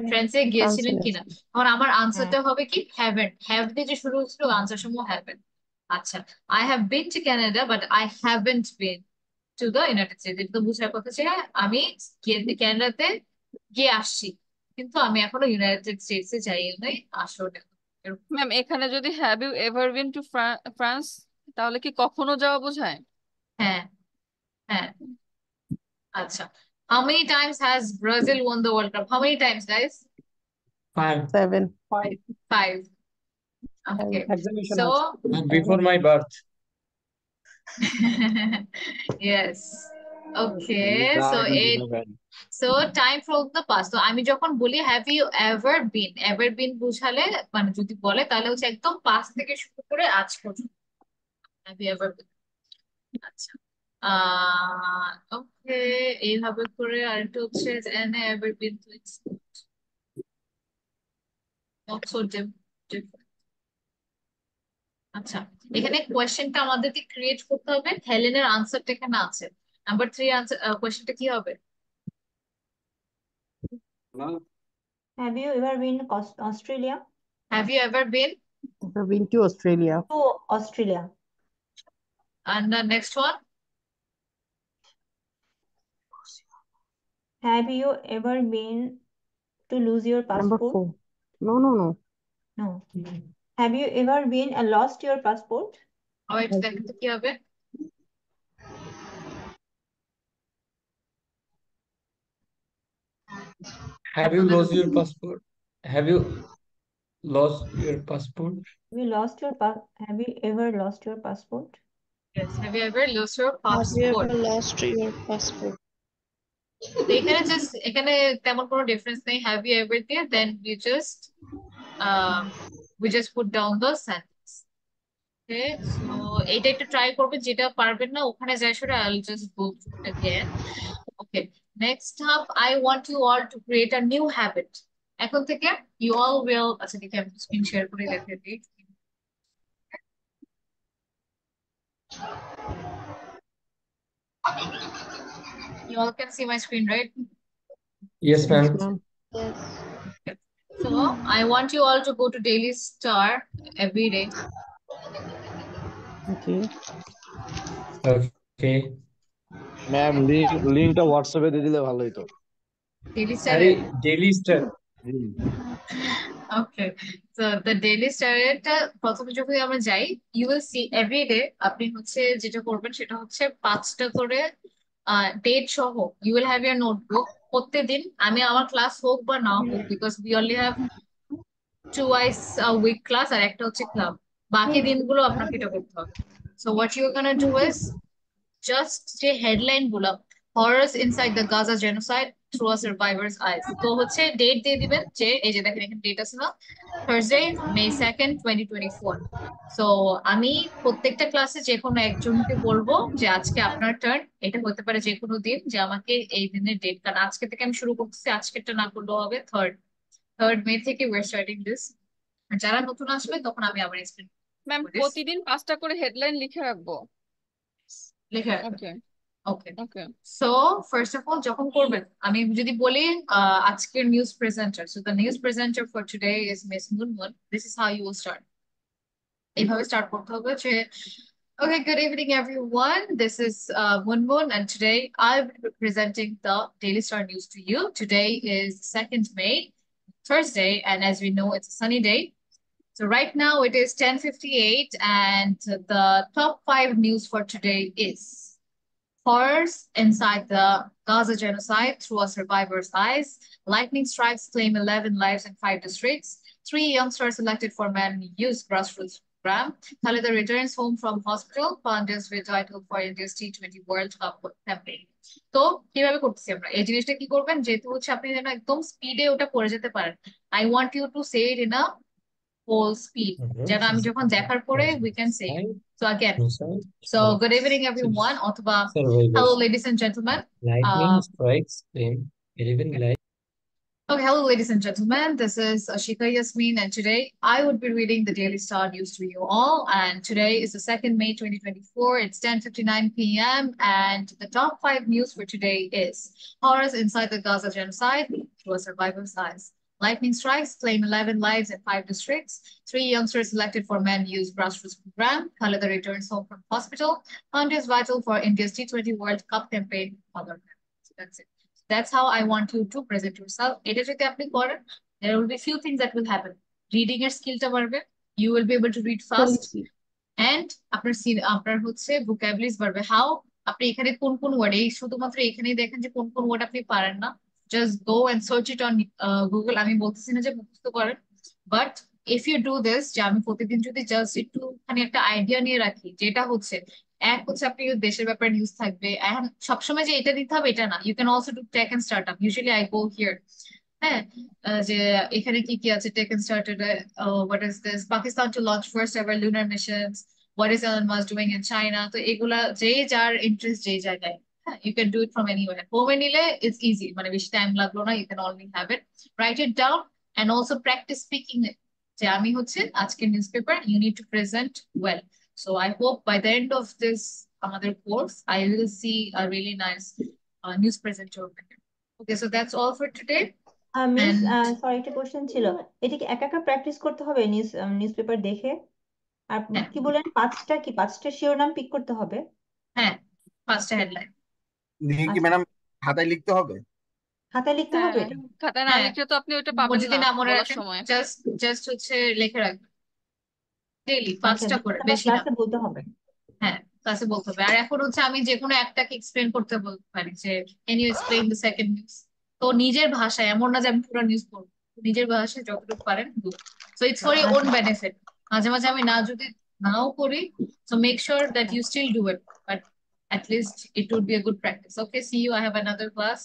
ফ্রান্সে গিয়েছিলেন কিনা? এখন আমার আনসারটা হবে কি হ্যাভেন্ট। হ্যাভ দিয়ে যে শুরু হচ্ছিল আনসার সমূহ হ্যাভেন্ট। আচ্ছা, I have been to Canada but I haven't been to the United states. এটা তো বুঝার কথা ছিল আমি কানাডাতে গিয়ে আসছি, কিন্তু আমি এখনো ইউনাইটেড স্টেটসে যাই নাই আসলে। ম্যাম এখানে যদি have you ever been to France তাহলে কি কখনো যাওয়া বোঝায়? হ্যাঁ হ্যাঁ। আচ্ছা, how many times has Brazil won the World Cup? How many times, guys? 5. 7. 5. Okay. Exhibition So আছে। Before my birth. yes. Okay. So Retirement it eleven. so time from the past. তো আমি যখন বলি have you ever been, ever been বুঝালে মানে যদি বলে তাহলে হচ্ছে একদম past থেকে শুরু করে আজ পর্যন্ত have you ever been। আচ্ছা ওকে, এইভাবে করে আরেকটা হচ্ছে and ever been to not so different। আচ্ছা, এখানে কোয়েশ্চেনটা আমাদেরকে ক্রিয়েট করতে হবে। হেলেনের আনসারটা এখানে আছে। নাম্বার 3 আনসার কোয়েশ্চেনটা কি হবে? Have you ever been to Australia? Have you ever been? Ever been to Australia? To Australia. And the next one? Have you ever been to lose your Number passport? 4. No. No. Have you ever been lost your passport? Wait, দেখেন তো কি হবে? Have you lost your passport? Have you lost your passport? Have you ever lost your passport? Yes, have you ever lost your Have you passport? ever lost your passport? তো এখানে just এখানে তেমন কোনো difference নেই। Have you ever দিয়ে দেন we just put down the sentence. Okay, so এটা একটু try করবে, যেটা পারবেন না ওখানে যাই সরে I'll just go through it again. Okay, next up I want you all to create a new habit. এখন থেকে you all will, আচ্ছা দেখি আমি স্ক্রিন শেয়ার করে দেখে দিই। You all can see my screen, right? Yes, ma'am. Yes. So I want you all to go to Daily Star every day. Okay. Okay. Ma'am লিংকটা হোয়াটসঅ্যাপে দিয়ে দিলে ভালো হতো। Daily Star. আরে daily star. Okay, so the Daily Star এটা প্রথমে যখন আমরা যাই you will see every day আপনি হচ্ছে যেটা করবেন সেটা হচ্ছে 5টা করে ডেট সহ you will have your notebook। প্রত্যেকদিন আমি আমার ক্লাস হোক বা না হোক, because we only have twice a week class আর একটা হচ্ছে ক্লাব, বাকি দিনগুলো আপনাকে এটা করতে হবে। So what you're gonna do is just যে হেডলাইন গুলো horrors inside the Gaza genocide through a survivor's eyes, তো হচ্ছে ডেট দিয়ে দিবেন যে এই যে দেখেন এখানে ডেট আছে না, থার্সডে May 2nd 2024। সো আমি প্রত্যেকটা ক্লাসে যে কোনো একজনকে বলবো যে আজকে আপনার টার্ন। এটা হতে পারে যে কোনো দিন, যে আমাকে এই দিনের ডেট, কারণ আজকে থেকে আমি শুরু করতেছি, আজকেরটা না করলেও হবে। থার্ড মে থেকে উই আর স্টার্টিং দিস। যারা নতুন আসবে তখন আমি আবার এক্সপ্লেন। ম্যাম প্রতিদিন 5টা করে হেডলাইন লিখে রাখবো। লিখে রাখবেন। Okay. Okay, Okay. So first of all যখন করবেন, আমি যদি বলি আজকের news presenter, so the news presenter for today is miss Munmun, this is how you will start. এইভাবে স্টার্ট করতে হবে যে, okay, good evening everyone, this is Munmun, and today I will be presenting the Daily Star News to you. Today is 2nd May, Thursday, and as we know it's a sunny day. So right now it is 10:58, and the top 5 news for today is: horrors inside the Gaza genocide through a survivor's eyes. Lightning strikes claim 11 lives in 5 districts. 3 youngsters selected for man youth grassroots program. Khalida returns home from hospital. Pandas with title for India's T20 World Cup campaign. তো কিভাবে করতেছি আমরা এই জিনিসটা কি করবেন, যেহেতু হচ্ছে আপনি যেন একদম স্পিডে ওটা পড়ে যেতে পারেন, I want you to say it in a full speed, যেন আমি যখন দেখার পরে we can say it. So again, so good evening everyone, অথবা hello ladies and gentlemen. Lightning strikes claim 11 lives. Okay, hello ladies and gentlemen, this is Ashika Yasmin, and today I would be reading the Daily Star News to you all. And today is the 2nd May 2024. It's 10:59 p.m. and the top 5 news for today is: horrors inside the Gaza genocide through a survivor's eyes. Lightning strikes claim 11 lives in 5 districts. 3 youngsters selected for Man U's grassroots program. Khalida returns home from hospital. And is vital for India's T20 World Cup campaign. Other so that's it. That's how I want you to present yourself. এটা যদি আপনি করেন, there will be few things that will happen. Reading এর স্কিলটা বাড়বে. You will be able to read fast. And আপনার হচ্ছে vocabularies বাড়বে। How? আপনি এখানে কোন কোন ওয়ার্ড, এই শুধুমাত্র এখানেই দেখেন যে কোন কোন ওয়ার্ড আপনি পারেন না। Just go and search it on Google. আমি বলতেছি না যে মুখস্থ করেন, but if you do this, যে আমি প্রতিদিন যদি জাস্ট একটুখানি একটা আইডিয়া নিয়ে রাখি, যেটা হচ্ছে এক হচ্ছে আপনি দেশের ব্যাপারে নিউজ থাকবে, এখন সবসময় যে এটা দিতে হবে এটা না, you can also do tech and start up. Usually I go here, হ্যাঁ, যে এখানে কি কি আছে, tech and started, what is this, Pakistan to launch first ever lunar missions, what is Elon Musk doing in China. তো এগুলা যে যার ইন্টারেস্ট যে জায়গায়, হ্যাঁ, you can do it from anywhere. হোমে নিলে it's easy, মানে বেশি টাইম লাগলো না, you can only have it, write it down, and also practice speaking it, যে আমি হচ্ছে আজকে newspaper, you need to present well. So I hope by the end of this আমাদের course I will see a really nice news presenter over here. Okay, so that's all for today. Miss And sorry, একটা question ছিল, এটা কি একা একা practice করতে হবে newspaper দেখে? আর কি বলেন, পাঁচটা শিরোনাম পিক করতে হবে? হ্যাঁ, 5টা হেডলাইন দিয়ে কি আচ্ছা, ম্যাডাম খাতায় লিখতে হবে? খাতায় লিখতে হবে এটা? খাতায় না হ্যাঁ, লিখলে তো আপনি ওটা ও পাবেন যদি না না মনে বলার রাখেন, সময়। জাস্ট হচ্ছে লিখে রাখবেন ডেইলি আচ্ছা, 5টা করে, তারপর বেশি না। ক্লাসে বলতে হবে? হ্যাঁ, ক্লাসে বলতে হবে। আর এখন হচ্ছে আমি যে কোনো একটাকে এক্সপ্লেন করতে বলতে পারি, যে can you explain the second news. তো নিজের ভাষায়, এমন না যে আমি পুরো নিউজ পড়বো, নিজের ভাষায় যতটুকু পারেন do. So it's for your own আচ্ছা, বেনিফিট। মাঝে মাঝে আমি না যদি নাও করি, so make sure that you still do it, but at least it would be a good practice. Okay, see you. I have another class.